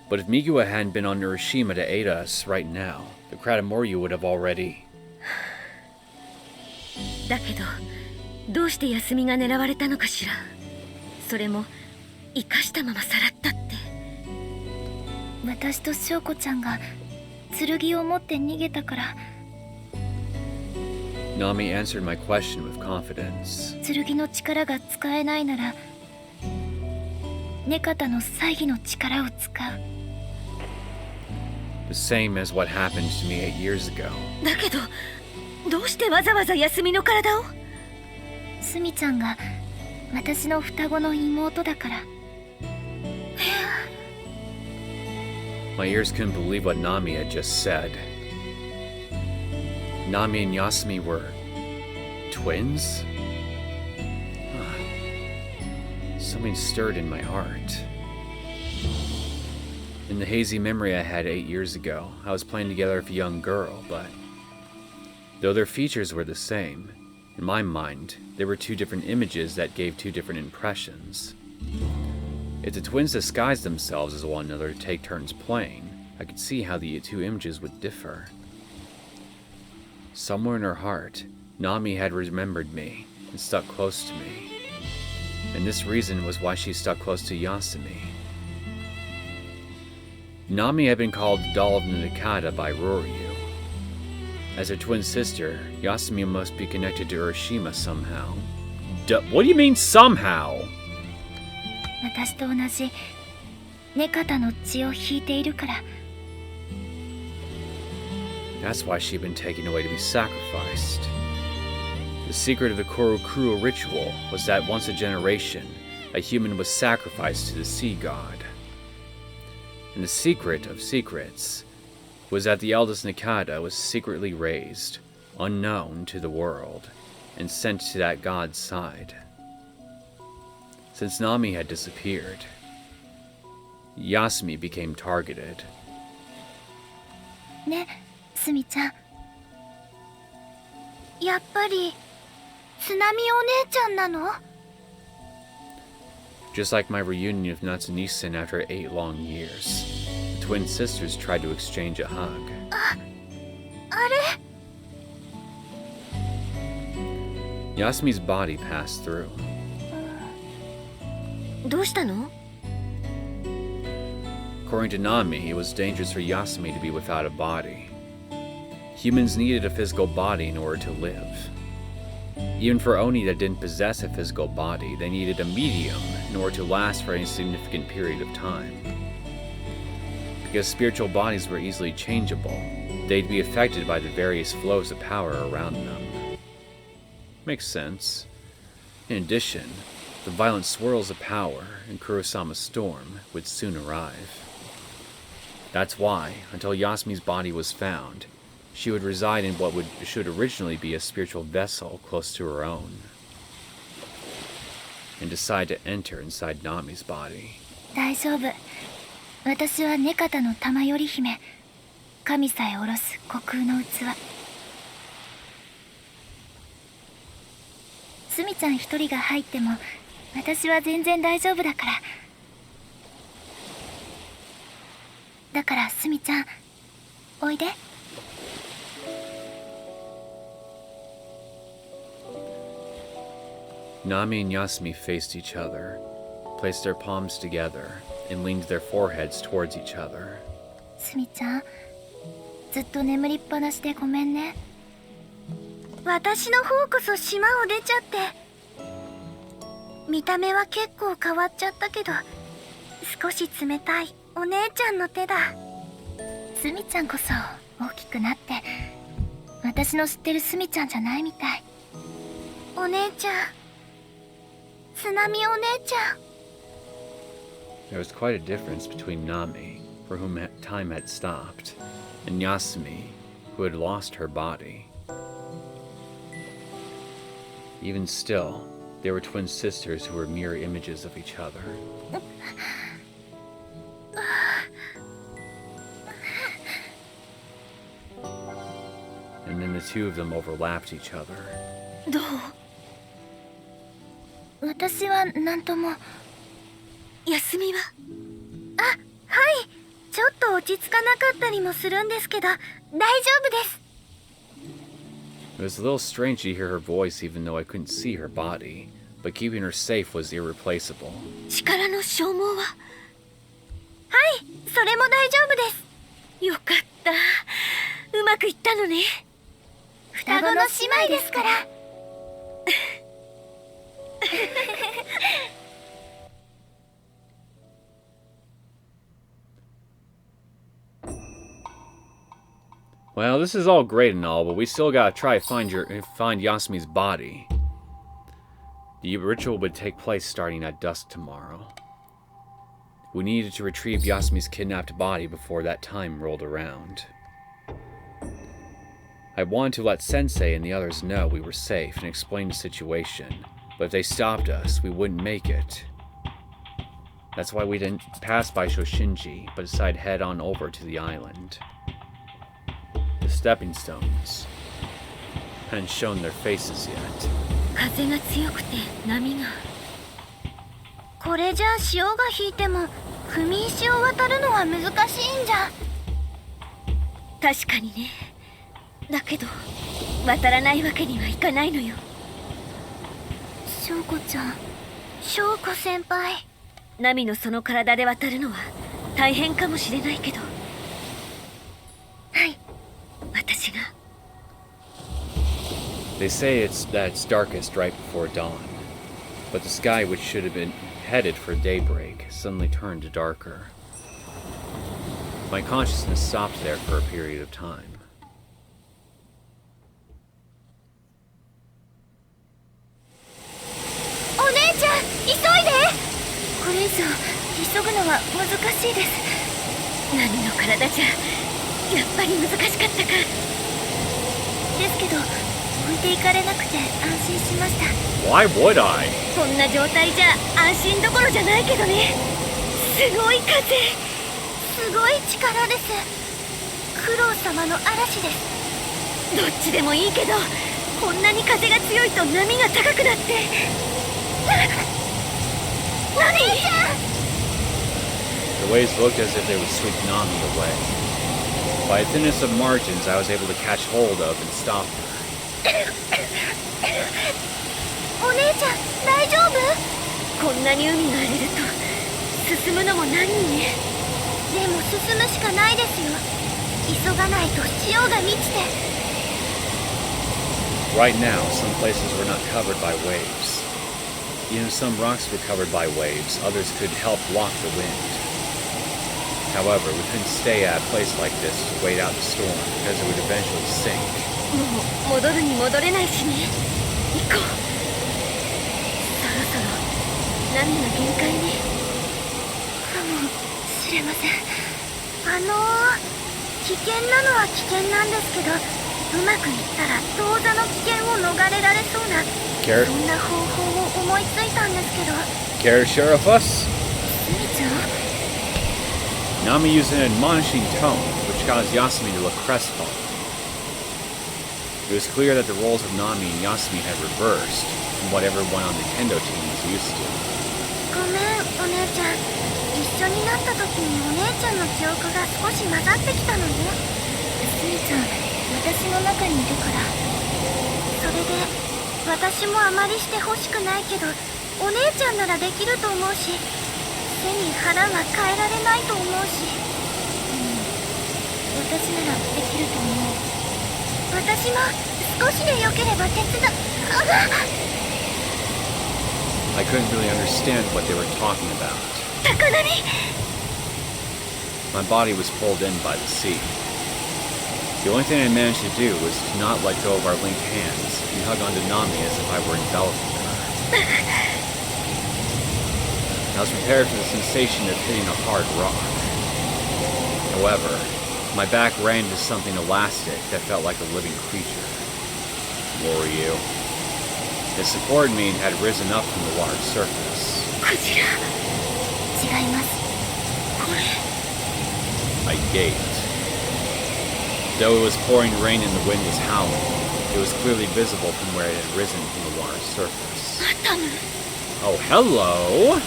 But if Miguel hadn't been on Urashima to aid us right now, the crowd of Moryu would have already. だけど、どうして休みが狙われたのかしら。それも生かしたままさらったって。私と翔子ちゃんが剣を持って逃げたから。Nami answered my question with confidence. 剣の力が使えないなら、ネカタの猜疑の力を使う。The same as what happened to me 8 years ago. だけど、どうしてわざわざ休みの体を？スミちゃんが私の双子の妹だから。My ears couldn't believe what Nami had just said. Nami and Yasumi were twins? Something stirred in my heart. In the hazy memory I had 8 years ago, I was playing together with a young girl, but though their features were the same, in my mind, there were two different images that gave two different impressions. If the twins disguised themselves as one another to take turns playing, I could see how the two images would differ. Somewhere in her heart, Nami had remembered me and stuck close to me. And this reason was why she stuck close to Yasumi. Nami had been called the doll of the Nakata by Rouryuu. As her twin sister, Yasumi must be connected to Urashima somehow. What do you mean somehow? 私と同じネカタの血を引いているから。That's why she'd been taken away to be sacrificed. The secret of the Rouryuu ritual was that once a generation, a human was sacrificed to the sea god. And the secret of secrets was that the eldest Nakata was secretly raised, unknown to the world, and sent to that god's side. Since Nami had disappeared, Yasumi became targeted. ね、スミちゃん。やっぱり津波お姉ちゃんなの？ Just like my reunion with Natsunie-san after 8 long years, the twin sisters tried to exchange a hug. あれ？ Yasumi's body passed through. どうしたの？ According to Nami, it was dangerous for Yasumi to be without a body. Humans needed a physical body in order to live. Even for Oni that didn't possess a physical body, they needed a medium in order to last for any significant period of time. Because spiritual bodies were easily changeable, they'd be affected by the various flows of power around them. Makes sense. In addition, the violent swirls of power in Kurosama's storm would soon arrive. That's why, until Yasumi's body was found, she would reside in what should originally be a spiritual vessel close to her own, and decide to enter inside Nami's body. 大丈夫。私はネカタの玉より姫。神さえ下ろす虚空の器。スミちゃん一人が入っても私は全然大丈夫だから。だからスミちゃん、おいで。Nami and Yasumi faced each other, placed their palms together, and leaned their foreheads towards each other. すみちゃん、ずっと眠りっぱなしでごめんね。私の方こそ島を出ちゃって。見た目は結構変わっちゃったけど、少し冷たいお姉ちゃんの手だ。すみちゃんこそ大きくなって、私の知ってるすみちゃんじゃないみたい。お姉ちゃん、津波お姉ちゃん。There was quite a difference between Nami, for whom time had stopped, and Yasumi, who had lost her body. Even still, they were twin sisters who were mirror images of each other. And then the two of them overlapped each other. どう？私は何とも。休みは？あ、はい。ちょっと落ち着かなかったりもするんですけど、大丈夫です。It was a little strange to hear her voice even though I couldn't see her body, but keeping her safe was irreplaceable. 力の消耗は？はい、それも大丈夫です。よかった。うまくいったのね。双子の姉妹ですから。Well, this is all great and all, but we still gotta try to find Yasumi's body. The ritual would take place starting at dusk tomorrow. We needed to retrieve Yasumi's kidnapped body before that time rolled around. I wanted to let Sensei and the others know we were safe and explain the situation, but if they stopped us, we wouldn't make it. That's why we didn't pass by Shoshinji, but decided to head on over to the island. The stepping stones hadn't shown their faces yet. 風が強くて波が。これじゃあ潮が引いても組石を渡るのは難しいんじゃ。確かにね。だけど渡らないわけにはいかないのよ。翔子ちゃん、翔子先輩。波のその体で渡るのは大変かもしれないけど。はい。私が。They say that it's darkest right before dawn, but the sky, which should have been headed for daybreak, suddenly turned to darker. My consciousness stopped there for a period of time. お姉ちゃん、急いで。これ以上急ぐのは難しいです。波の体じゃやっぱり難しかったか。ですけど置いていかれなくて安心しました。 Why would I? こんな状態じゃ安心どころじゃないけどね。すごい風。すごい力です。クロウ様の嵐です。どっちでもいいけど、こんなに風が強いと波が高くなって。お姉ちゃん。 The waves looked as if they would sweep Nami away. By the thinness of margins, I was able to catch hold of and stop her. お姉ちゃん、大丈夫？こんなに海が荒れると進むのも何にね。でも進むしかないですよ。急がないと潮が満ちて。 Right now, some places were not covered by waves. Even if some rocks were covered by waves, others could help block the wind. However, we couldn't stay at a place like this to wait out the storm, because it would eventually sink. もう戻るに戻れないしね。行こう。そろそろ波が限界ね。かもしれません。危険なのは危険なんですけど、うまくいったら当座の危険を逃れられそうな、そんな方法を思いついたんですけど。 Care to share with us? すみちゃん。 Nami used an admonishing tone, which caused Yasumi to look crestfallen. It was clear that the roles of Nami and Yasumi had reversed from what everyone on the Kendo team was used to. ごめん、お姉ちゃん。一緒になった時にお姉ちゃんの記憶が少し混ざってきたのね。みちゃん私の中にいるから。それで私もあまりしてほしくないけどお姉ちゃんならできると思うし、背に腹は変えられないと思うし、私ならできると思う。私も少しでよければ手伝I couldn't really understand what they were talking about. 高波。 My body was pulled in by the sea. The only thing I managed to do was to not let go of our linked hands and hug onto Nami as if I were enveloping her. I was prepared for the sensation of hitting a hard rock. However, my back ran into something elastic that felt like a living creature. Rouryuu. It supported me and had risen up from the water's surface. クジラ。違います。これ。I gaped. Though it was pouring rain and the wind was howling, it was clearly visible from where it had risen from the water's surface. マタム。 Oh, hello!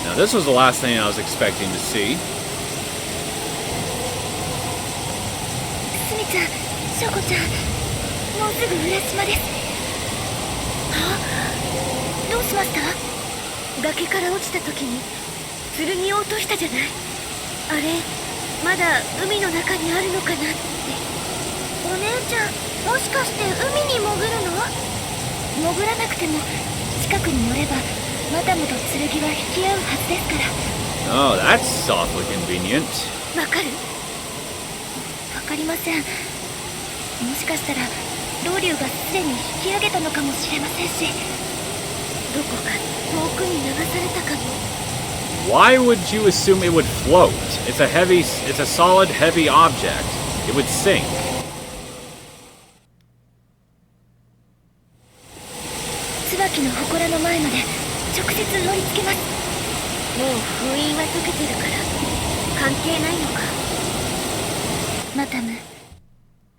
Now this was the last thing I was expecting to see. スミちゃん、ショコちゃん、もうすぐ浦島です。どうしました？崖から落ちた時に剣を落としたじゃない。あれまだ海の中にあるのかなって。お姉ちゃん、もしかして海に潜るの？潜らなくても近くに寄ればマダムと剣は引き合うはずですから。Oh, that's awfully convenient. わかる？わかりません。もしかしたらロウリュウがすでに引き上げたのかもしれませんし、どこか遠くに流されたかも。 Why would you assume it would float? It's a solid, heavy object. It would sink. 椿の祠の前まで直接乗りつけます。もう封印は解けてるから関係ないのか。マタム、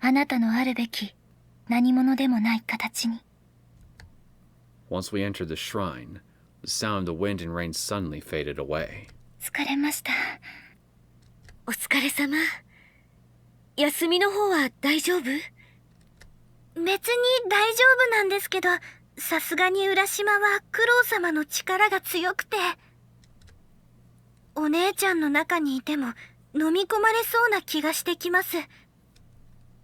あなたのあるべき何者でもない形に。 Once we entered the shrine, the sound of the wind and rain suddenly faded away. 疲れました。お疲れ様。休みの方は大丈夫？別に大丈夫なんですけど、さすがに浦島はクロウ様の力が強くて、お姉ちゃんの中にいても飲み込まれそうな気がしてきます。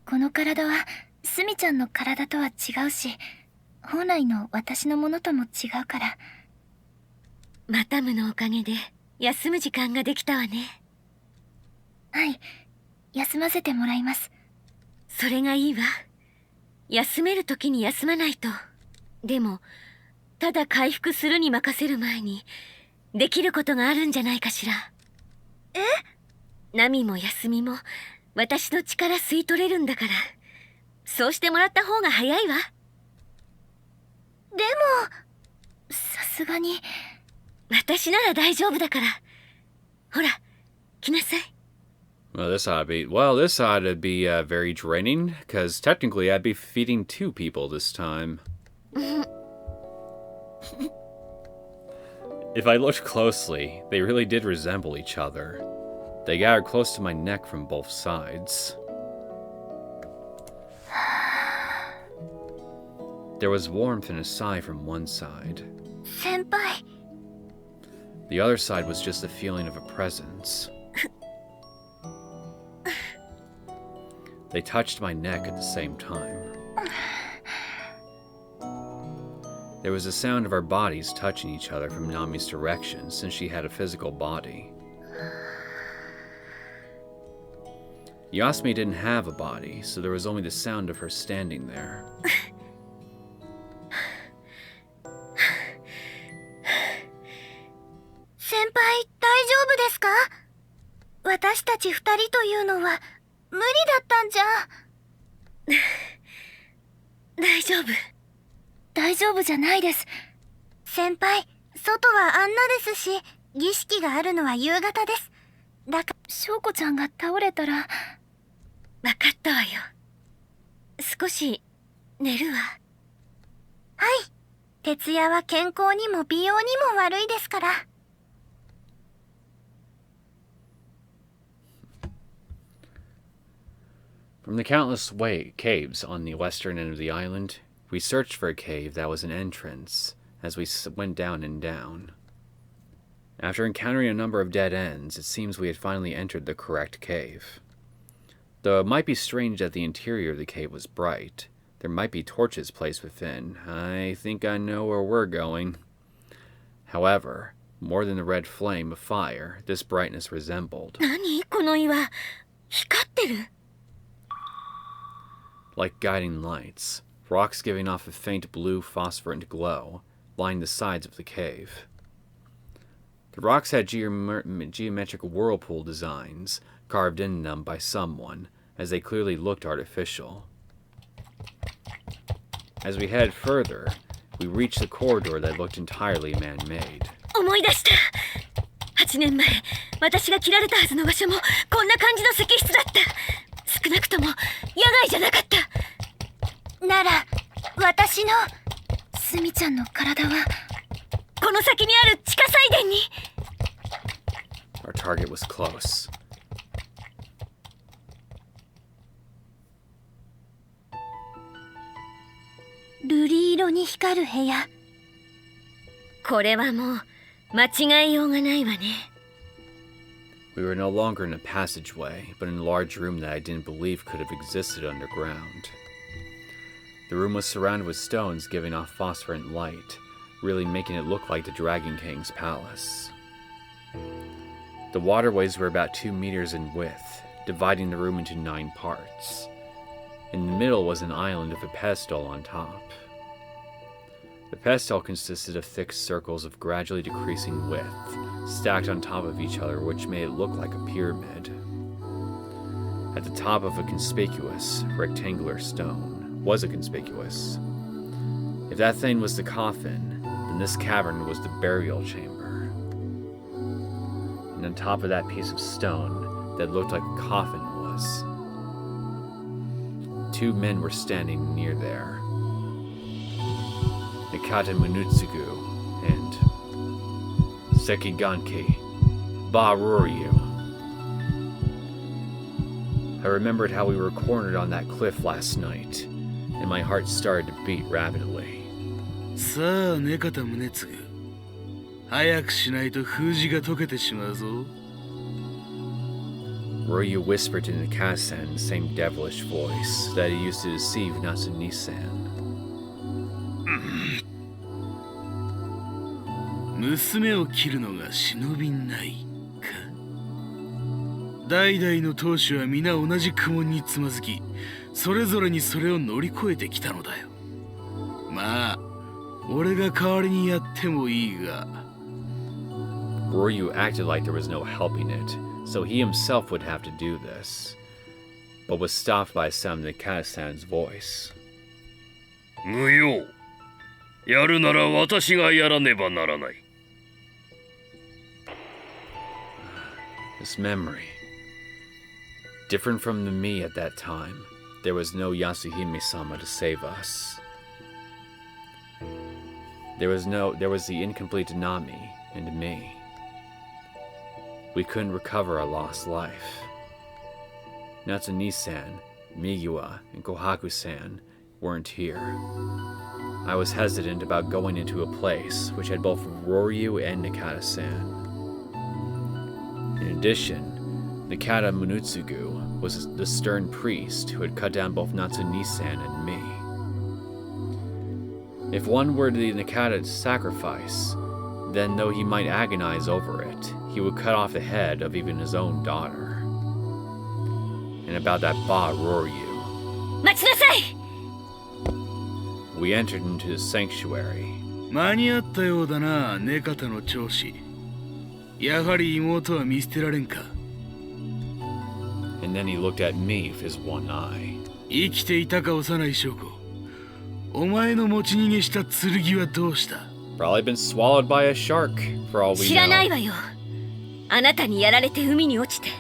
この体はスミちゃんの体とは違うし、本来の私のものとも違うから。マタムのおかげで休む時間ができたわね。はい、休ませてもらいます。それがいいわ。休める時に休まないと。でもただ回復するに任せる前にできることがあるんじゃないかしら。え？ナミも休みも私の力吸い取れるんだから、そうしてもらった方が早いわ。でもさすがに。私なら大丈夫だから。ほら、来なさい。Well, this ought to be very draining, because technically I'd be feeding 2 people this time. If I looked closely, they really did resemble each other. They gathered close to my neck from both sides. There was warmth and a sigh from one side. 先輩。 The other side was just the feeling of a presence. They touched my neck at the same time. There was a sound of our bodies touching each other from Nami's direction, since she had a physical body. Yasumi didn't have a body, so there was only the sound of her standing there. 先輩、大丈夫ですか？私たち二人というのは無理だったんじゃ。大丈夫。大丈夫じゃないです。先輩、外はあんなですし、儀式があるのは夕方です。だから翔子ちゃんが倒れたら。分かったわよ。少し寝るわ。はい。徹夜は健康にも美容にも悪いですから。From the countless caves on the western end of the island, we searched for a cave that was an entrance as we went down and down. After encountering a number of dead ends, it seems we had finally entered the correct cave. Though it might be strange that the interior of the cave was bright, there might be torches placed within. I think I know where we're going. However, more than the red flame of fire, this brightness resembled. 何この岩、光ってる。Like guiding lights, rocks giving off a faint blue phosphorescent glow, lined the sides of the cave. The rocks had geometric whirlpool designs carved in them by someone, as they clearly looked artificial. As we headed further, we reached a corridor that looked entirely man-made. 思い出した。8年前、私が切られたはずの場所もこんな感じの石室だった。少なくとも野外じゃなかった。なら私のスミちゃんの体はこの先にある地下祭殿に。Our target was close. 瑠璃色に光る部屋。これはもう間違いようがないわね。We were no longer in a passageway, but in a large room that I didn't believe could have existed underground. The room was surrounded with stones giving off phosphorescent light, really making it look like the Dragon King's palace. The waterways were about 2 meters in width, dividing the room into 9 parts. In the middle was an island with a pedestal on top. The pedestal consisted of thick circles of gradually decreasing width, stacked on top of each other, which made it look like a pyramid. At the top of a conspicuous, rectangular stone was a conspicuous. If that thing was the coffin, then this cavern was the burial chamber. And on top of that piece of stone that looked like a coffin was 2 men were standing near there. Nakata Munutsugu and Sekiganki Rouryuu. I remembered how we were cornered on that cliff last night, and my heart started to beat rapidly. さあ、ネカタムネツグ。早くしないと封じが解けてしまうぞ。Rouryuu whispered to Nakata-san in the same devilish voice that he used to deceive Natsumi-san. 娘を切るのが忍びないか。代々の当主は皆同じ苦悶につまずき、それぞれにそれを乗り越えてきたのだよ。まあ、俺が代わりにやってもいいが。Rouryuu acted like there was no helping it, so he himself would have to do this, but was stopped by some Nakata-san's voice. 無用。やるなら私がやらねばならない。This memory. Different from the me at that time, there was no Yasuhime-sama to save us. There was the incomplete Nami and me. We couldn't recover our lost life. Natsumi-san, Migiwa, and Kohaku-san weren't here. I was hesitant about going into a place which had both Rouryuu and Nakata-san. In addition, Nakata Munutsugu was the stern priest who had cut down both Natsumi-san and me. If one were the Nakata's sacrifice, then though he might agonize over it, he would cut off the head of even his own daughter. And about that Rouryuu. 待ちなさい。 We entered into the sanctuary. 間に合ったようだな、ネカタの長子。やはり妹は見捨てられんか。And then he looked at me with his one eye. 生きていたか幼い証拠。お前の持ち逃げした剣はどうした？ Probably been swallowed by a shark, for all we 知らない know. わよ。あなたにやられて海に落ちて。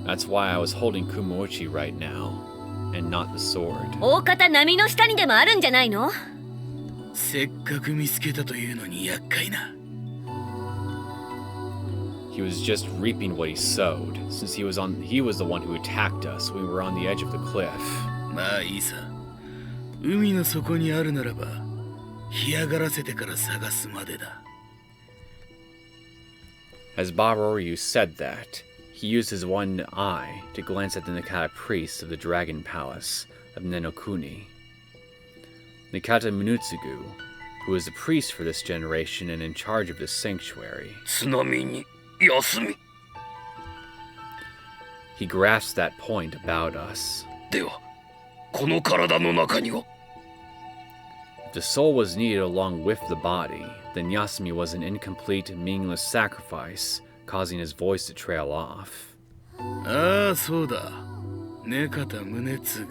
That's why I was holding Kumoichi right now, and not the sword. 大方波の下にでもあるんじゃないの？せっかく見つけたというのに厄介な。He was just reaping what he sowed, since he was the one who attacked us when we were on the edge of the cliff. まあいいさ。海の底にあるならば、干上がらせてから探すまでだ。As Rouryuu said that, he used his one eye to glance at the Nakata priests of the Dragon Palace of Nenokuni. Nakata Munutsugu, who was the priest for this generation and in charge of this sanctuary. 津波に休み。He grasped that point about us. では、この体の中には。If the soul was needed along with the body, then Yasumi was an incomplete, meaningless sacrifice, causing his voice to trail off. ああ、そうだ。ねかた宗次。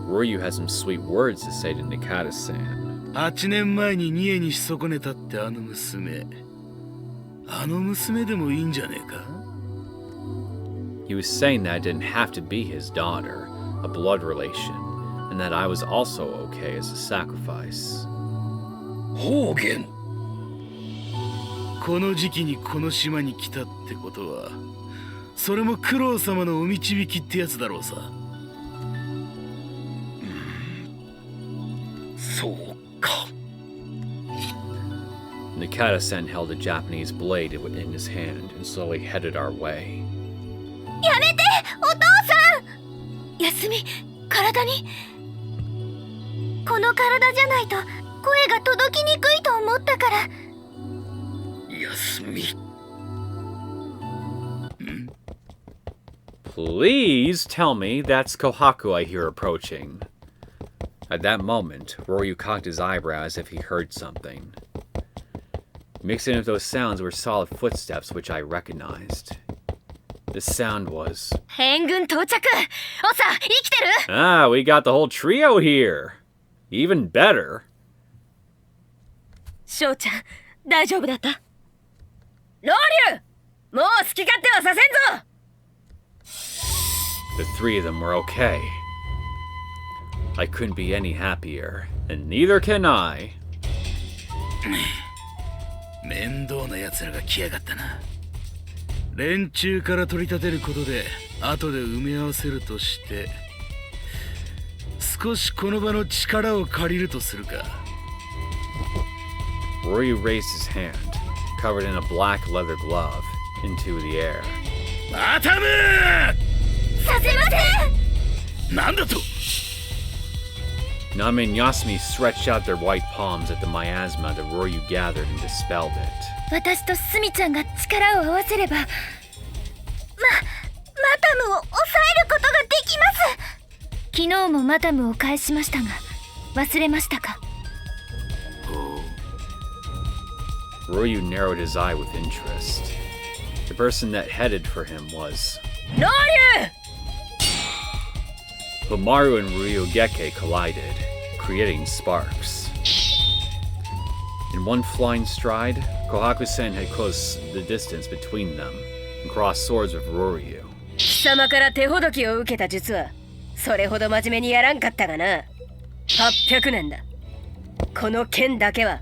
Rouryuu had some sweet words to say to Nakata-san. 8年前に三重にし損ねたってあの娘。あの娘でもいいんじゃねえか? He was saying that it didn't have to be his daughter, a blood relation, and that I was also okay as a sacrifice. 方言。この時期にこの島に来たってことは、それも九郎様のお導きってやつだろうさ。そうか。Nakata-san held a Japanese blade in his hand and slowly headed our way. やめて、お父さん。休み、体に。この体じゃないと声が届きにくいと思ったから。休み。Please tell me that's Kohaku I hear approaching. At that moment, Rouryuu cocked his eyebrow as if he heard something. Mixed in with those sounds were solid footsteps which I recognized. The sound was... 援軍到着。おさ、生きてる? Ah, we got the whole trio here. Even better. 翔ちゃん、大丈夫だった？ロウリュウ、もう好き勝手はさせんぞ。 The three of them were okay. I couldn't be any happier, and neither can I. 面倒な奴らが来やがったな。連中から取り立てることで後で埋め合わせるとして、少しこの場の力を借りるとするか。Rouryuu raised his hand, covered in a black leather glove, into the air. アタム！させません！なんだと！ Nami and Yasumi stretched out their white palms at the miasma that Rouryuu gathered and dispelled it. 私とスミちゃんが力を合わせれば、マタムを抑えることができます。昨日もマタムを返しましたが、忘れましたか? Rouryuu narrowed his eye with interest. The person that headed for him was... ロウリュウ! But Maru and Ryugeki collided, creating sparks. In one flying stride, Kohaku-sen had closed the distance between them and crossed swords with Rouryuu. 貴様から手ほどきを受けた術はそれほど真面目にやらんかったがな。800年だ。この剣だけは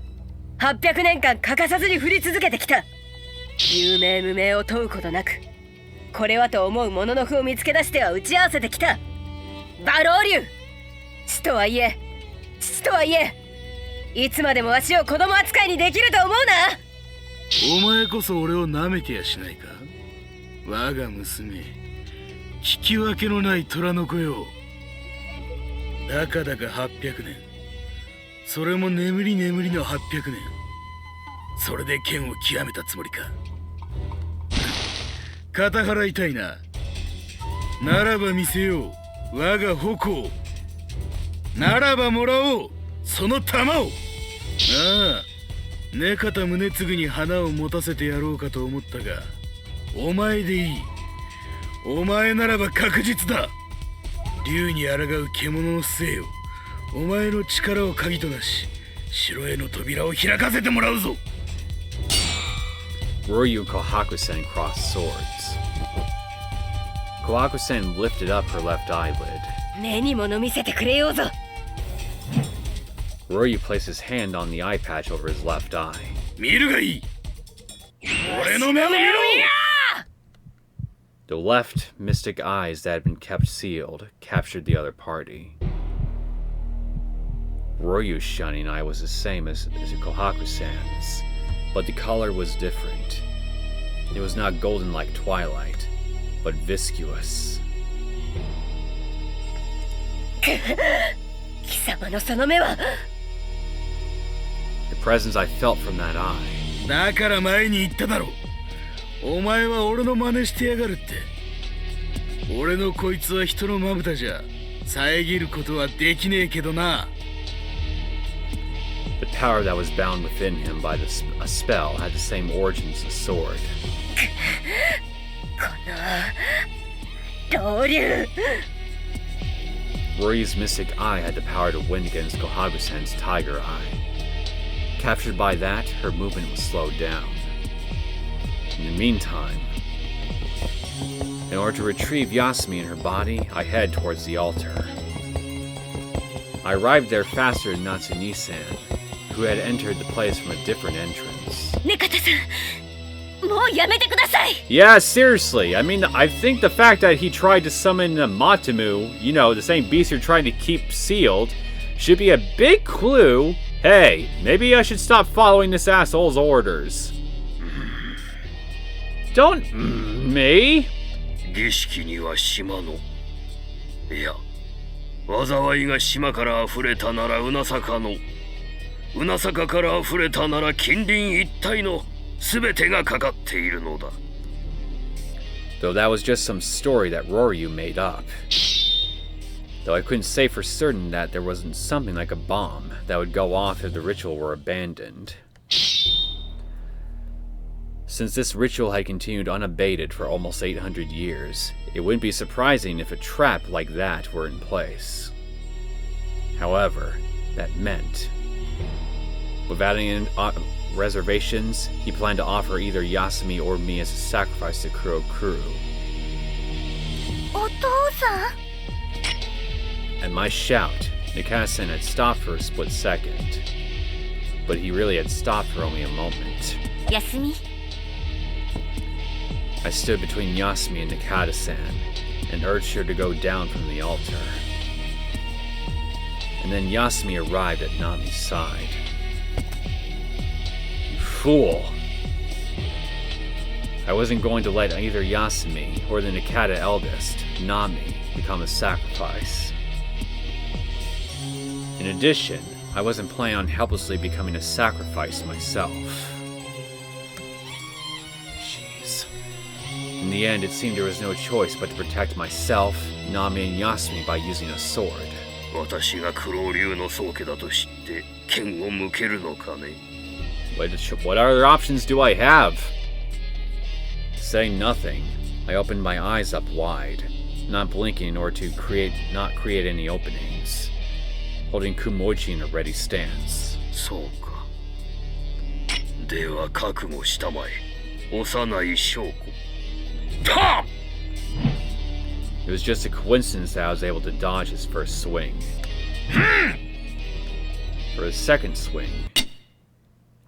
800年間欠かさずに振り続けてきた。有名無名を問うことなく、これはと思うものの符を見つけ出しては打ち合わせてきた。馬老流、父とはいえいつまでもわしを子供扱いにできると思うな。お前こそ俺を舐めてやしないか。我が娘、聞き分けのない虎の子よ。だかだか800年、それも眠り眠りの800年。それで剣を極めたつもりか。肩払いたいな。ならば見せよう、我が矛。ならばもらおう、その玉を。ああ、根方宗次に花を持たせてやろうかと思ったが、お前でいい。お前ならば確実だ。竜に抗う獣の末よ。お前の力を鍵となし、城への扉を開かせてもらうぞ。Rouryuu and Kohaku-sen crossed swords. Kohaku-sen lifted up her left eyelid. 目に物見せてくれようぞ。Rouryuu placed his hand on the eye patch over his left eye. 見るがいい。俺の目を見ろ。 The left mystic eyes that had been kept sealed captured the other party. Rouryuu's shining eye was the same as Kohaku-san's, but the color was different. It was not golden like twilight, but viscous. 貴様のその目は The presence I felt from that eye. だから前に言っただろ。お前は俺の真似してやがるって。俺のこいつは人のまぶたじゃ遮ることはできねえけどな。 The power that was bound within him by a spell had the same origin as the sword. この老流 Rouryuu's mystic eye had the power to win against Kohaku-san's tiger eye. Captured by that, her movement was slowed down. In the meantime, in order to retrieve Yasumi and her body, I head towards the altar. I arrived there faster than Natsumi-san, who had entered the place from a different entrance. ねかたさんもうやめてください Yeah, seriously. I mean, I think the fact that he tried to summon Matamu, you know, the same beast you're trying to keep sealed, should be a big clue. Hey, maybe I should stop following this asshole's orders. Don't me. 儀式には島のいや災いが島から溢れたならうなさかのうなさかから溢れたなら近隣一帯の全てがかかっているのだ Though that was just some story that Rouryuu made up. Though I couldn't say for certain that there wasn't something like a bomb that would go off if the ritual were abandoned. Since this ritual had continued unabated for almost 800 years, it wouldn't be surprising if a trap like that were in place. However, that meant, without any reservations, he planned to offer either Yasumi or me as a sacrifice to Rouryuu. お父さん At my shout, Nikasen had stopped for a split second. But he really had stopped for only a moment. 休み I stood between Yasumi and Nikata-san, and urged her to go down from the altar. And then Yasumi arrived at Nami's side. You fool! I wasn't going to let either Yasumi or the Nikata eldest, Nami, become a sacrifice. In addition, I wasn't planning on helplessly becoming a sacrifice myself. Jeez. In the end, it seemed there was no choice but to protect myself, Nami, and Yasumi by using a sword. 私がクロー流の宗家だと知って剣を向けるのかね What other options do I have? Saying nothing, I opened my eyes up wide, not blinking in order to not create any openings, holding Kumoichi in a ready stance. そうかでは覚悟したまえ幼い証拠 It was just a coincidence that I was able to dodge his first swing. For his second swing,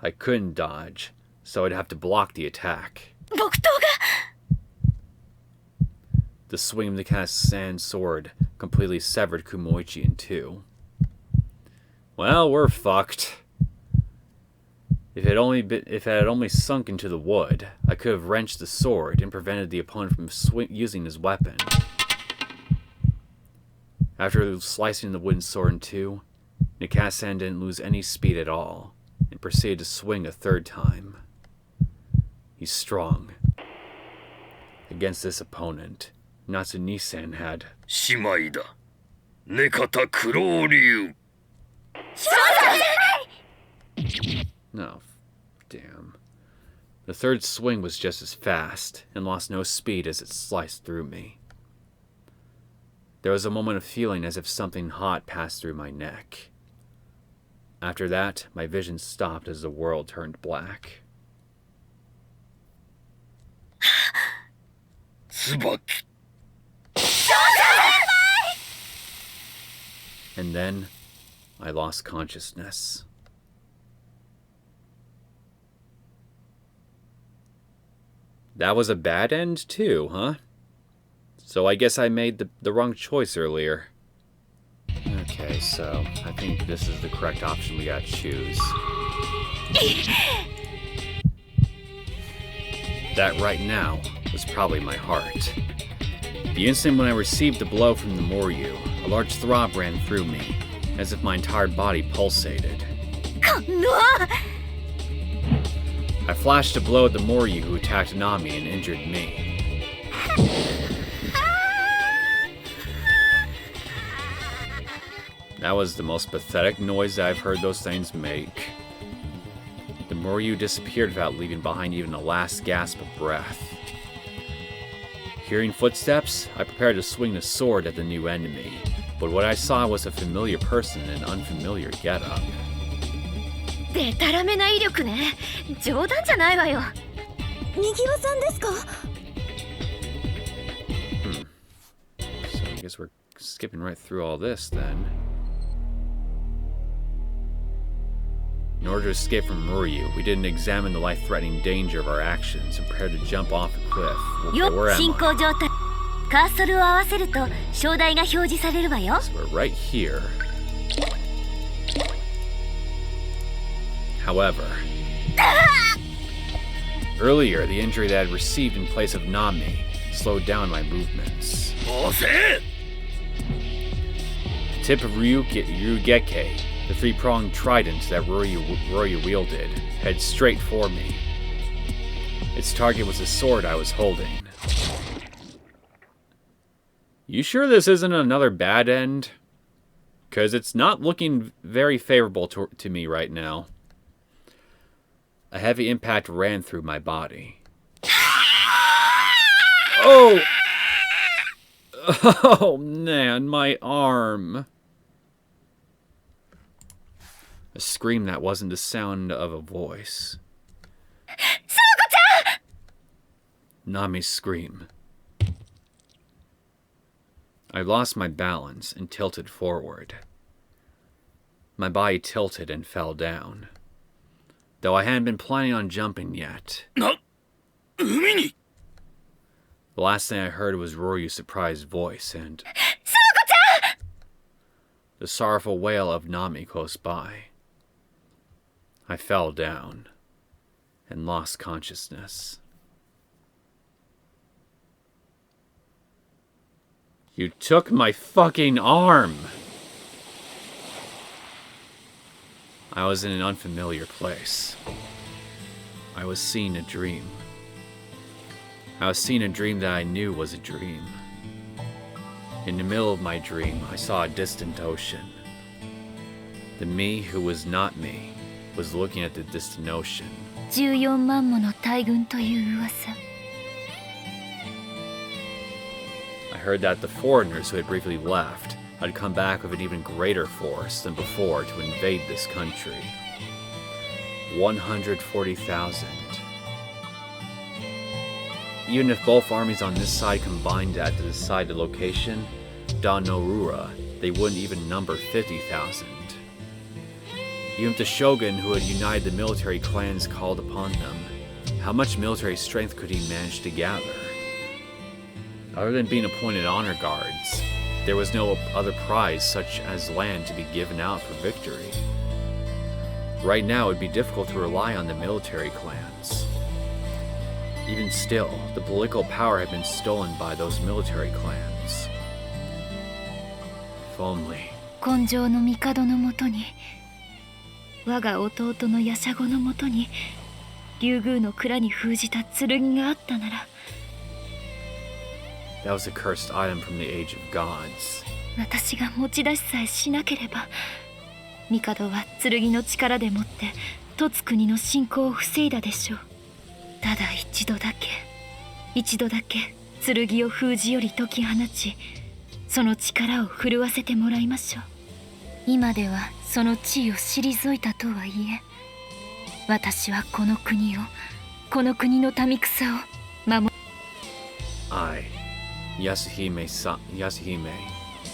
I couldn't dodge, so I'd have to block the attack. 木刀が The swing of the Nikata-san's sword completely severed Kumoichi in two. Well, we're fucked. If it had only sunk into the wood, I could have wrenched the sword and prevented the opponent from using his weapon. After slicing the wooden sword in two, Nikata-san didn't lose any speed at all, and proceeded to swing a third time. He's strong. Against this opponent, Natsumi-san had... 姉妹だ根方クロー流 No, damn. The third swing was just as fast, and lost no speed as it sliced through me. There was a moment of feeling as if something hot passed through my neck. After that, my vision stopped as the world turned black. 椿 And then, I lost consciousness. That was a bad end too, huh? So I guess I made the wrong choice earlier. Okay, so I think this is the correct option we gotta choose. That right now was probably my heart. The instant when I received the blow from the Rouryuu, a large throb ran through me, as if my entire body pulsated. I flashed a blow at the Rouryuu who attacked Nami and injured me. That was the most pathetic noise I've heard those things make. The Rouryuu disappeared without leaving behind even a last gasp of breath. Hearing footsteps, I prepared to swing the sword at the new enemy, but what I saw was a familiar person in an unfamiliar getup. でたらめな威力ね。冗談じゃないわよ。にぎわさんですか？ So I guess we're skipping right through all this then. In order to escape from Rouryuu, we didn't examine the life-threatening danger of our actions and prepared to jump off a cliff. Okay, where am I? カーソルを合わせると章台が表示されるわよ。 So we're right here. However, earlier the injury that I had received in place of Nami slowed down my movements. The tip of Ryugeke, the three-pronged trident that Rouryuu wielded, headed straight for me. Its target was the sword I was holding. You sure this isn't another bad end? Because it's not looking very favorable to me right now. A heavy impact ran through my body. Oh! Oh man, my arm. A scream that wasn't the sound of a voice. Souko-chan! Nami's scream. I lost my balance and tilted forward. My body tilted and fell down. Though I hadn't been planning on jumping yet. The last thing I heard was Rouryuu's surprised voice and Souko-chan! The sorrowful wail of Nami close by. I fell down and lost consciousness. You took my fucking arm! I was in an unfamiliar place. I was seeing a dream. I was seeing a dream that I knew was a dream. In the middle of my dream, I saw a distant ocean. The me who was not me was looking at the distant ocean. 14万もの大軍という噂。 I heard that the foreigners who had briefly left had come back with an even greater force than before to invade this country. 140,000. Even if both armies on this side combined at to decide the location, Da Norura, they wouldn't even number 50,000. Even if the shogun who had united the military clans called upon them, how much military strength could he manage to gather? Other than being appointed honor guards, there was no other prize such as land to be given out for victory. Right now it would be difficult to rely on the military clans. Even still, the political power had been stolen by those military clans. If only. 根性の帝のもとに、我が弟の夜叉後のもとに、竜宮の蔵に封じた剣があったなら。 That was a cursed item from the Age of Gods. 私が持ち出しさえしなければ、帝は剣の力でもって凸国の侵攻を防いだでしょう。ただ一度だけ剣を封じより解き放ち、その力を震わせてもらいましょう。今ではその地位を退いたとはいえ、私はこの国の民草を守る。I, Yasuhime,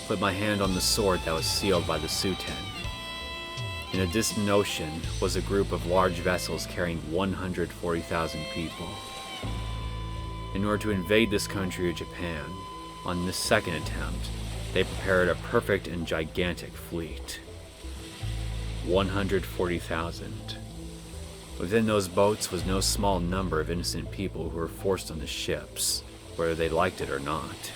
put my hand on the sword that was sealed by the Suten. In a distant ocean was a group of large vessels carrying 140,000 people. In order to invade this country of Japan, on this second attempt, they prepared a perfect and gigantic fleet. 140,000. Within those boats was no small number of innocent people who were forced on the ships, whether they liked it or not.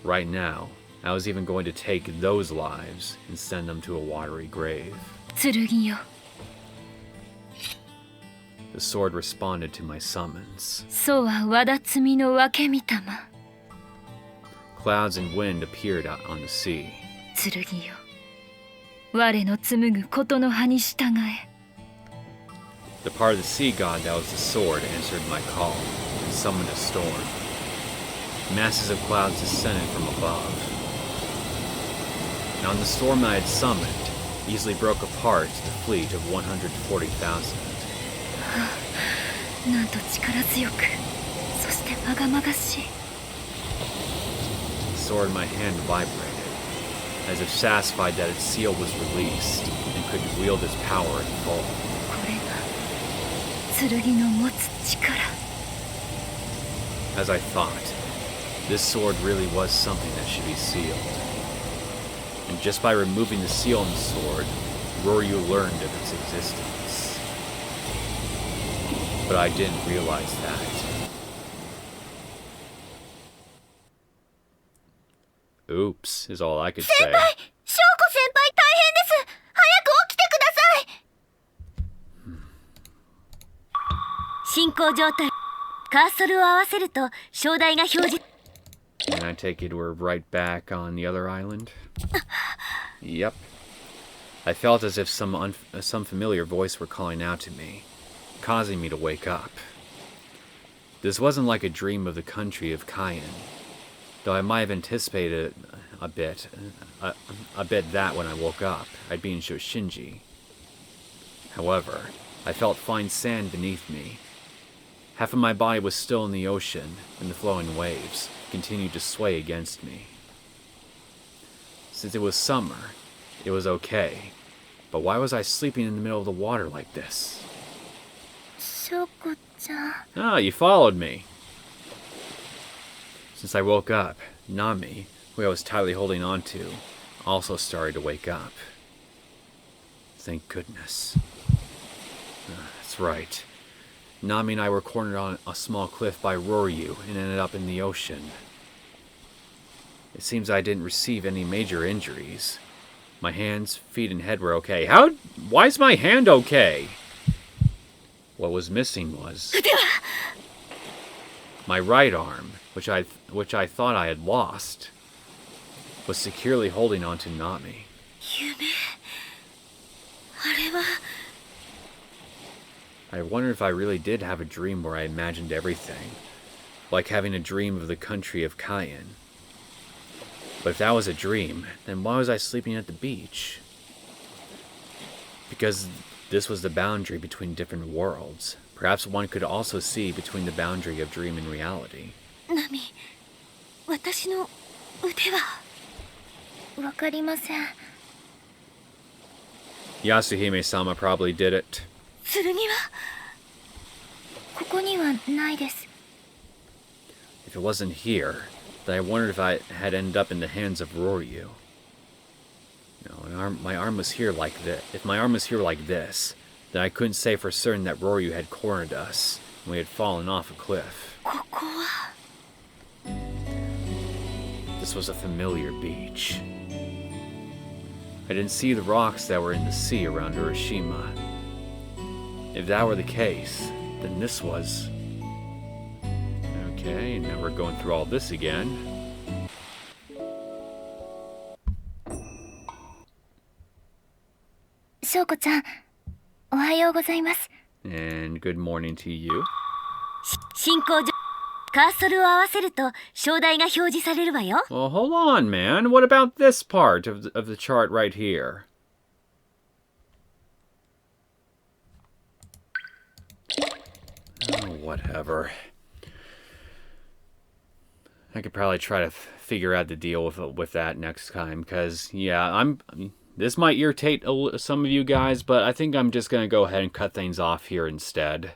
Right now, I was even going to take those lives and send them to a watery grave. 剣よ The sword responded to my summons. そうは和田摘の分け御霊 Clouds and wind appeared out on the sea. 剣よ我の紡ぐことの葉に従え The part of the sea god that was the sword answered my call and summoned a storm. Masses of clouds descended from above. And on the storm I had summoned, easily broke apart the fleet of 140,000. なんと力強くそしてまがまがしい The sword in my hand vibrated, as if satisfied that its seal was released and could wield its power in full. これが剣の持つ力 As I thought, this sword really was something that should be sealed. And just by removing the seal on the sword, Rouryuu learned of its existence. But I didn't realize that. Oops, is all I could say. 翔子先輩大変です早く起きてください進行状態カーソルを合わせると正代が表示 And I take it we're right back on the other island? Yep. I felt as if some familiar voice were calling out to me, causing me to wake up. This wasn't like a dream of the country of Cayenne, though I might have anticipated a bit that when I woke up, I'd be in Shoshinji. However, I felt fine sand beneath me. Half of my body was still in the ocean, and the flowing waves continued to sway against me. Since it was summer, it was okay, but why was I sleeping in the middle of the water like this? 翔子ちゃん Ah, you followed me. Since I woke up, Nami, who I was tightly holding on to, also started to wake up. Thank goodness. That's right. Nami and I were cornered on a small cliff by Rouryuu and ended up in the ocean. It seems I didn't receive any major injuries. My hands, feet, and head were okay. Why is my hand okay? What was missing was my right arm, which I thought I had lost, was securely holding on to Nami. 夢あれは I wonder if I really did have a dream where I imagined everything, like having a dream of the country of Cayenne. But if that was a dream, then why was I sleeping at the beach? Because this was the boundary between different worlds. Perhaps one could also see between the boundary of dream and reality. ナミ私の腕はわかりません Yasuhime-sama probably did it. 剣はここにはないです If it wasn't here, then I wondered if I had ended up in the hands of Rouryuu. No, my arm was here like this. If my arm was here like this, then I couldn't say for certain that Rouryuu had cornered us and we had fallen off a cliff. ここは This was a familiar beach. I didn't see the rocks that were in the sea around Hiroshima. If that were the case, then this was... Okay, now we're going through all this again. Shoko chan, ohayou gozaimasu. And good morning to you. 進行状カーソルを合わせると正代が表示されるわよ Well, hold on, man. What about this part of the chart right here? Oh, whatever. I could probably try to figure out the deal with that next time, because, yeah, this might irritate some of you guys, but I think I'm just going to go ahead and cut things off here instead.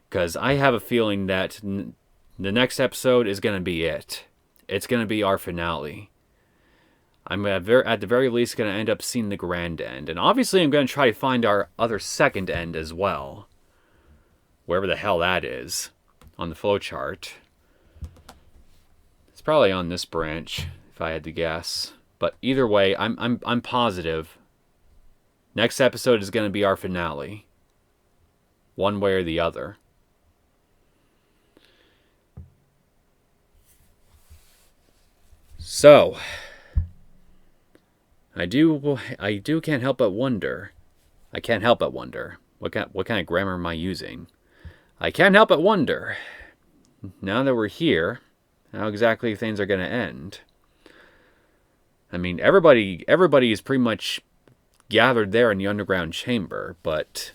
Because I have a feeling that the next episode is going to be it. It's going to be our finale. I'm at the very least going to end up seeing the grand end. And obviously I'm going to try to find our other second end as well. Wherever the hell that is. On the flowchart. It's probably on this branch, if I had to guess. But either way, I'm positive. Next episode is going to be our finale. One way or the other. So, I can't help but wonder. I can't help but wonder. What kind of grammar am I using? I can't help but wonder. Now that we're here, how exactly things are going to end. I mean, everybody is pretty much gathered there in the underground chamber, but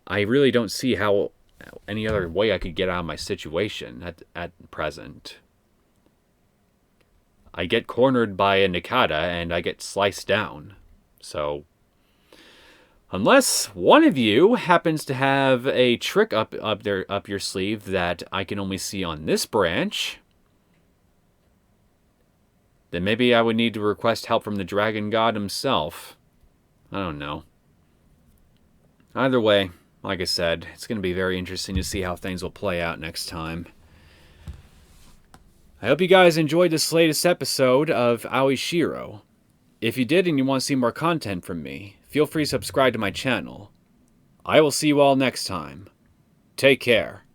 I really don't see how any other way I could get out of my situation at present. I get cornered by a Nikata and I get sliced down. So, unless one of you happens to have a trick up your sleeve that I can only see on this branch, then maybe I would need to request help from the Dragon God himself. I don't know. Either way, like I said, it's going to be very interesting to see how things will play out next time. I hope you guys enjoyed this latest episode of Aoi Shiro. If you did and you want to see more content from me, feel free to subscribe to my channel. I will see you all next time. Take care.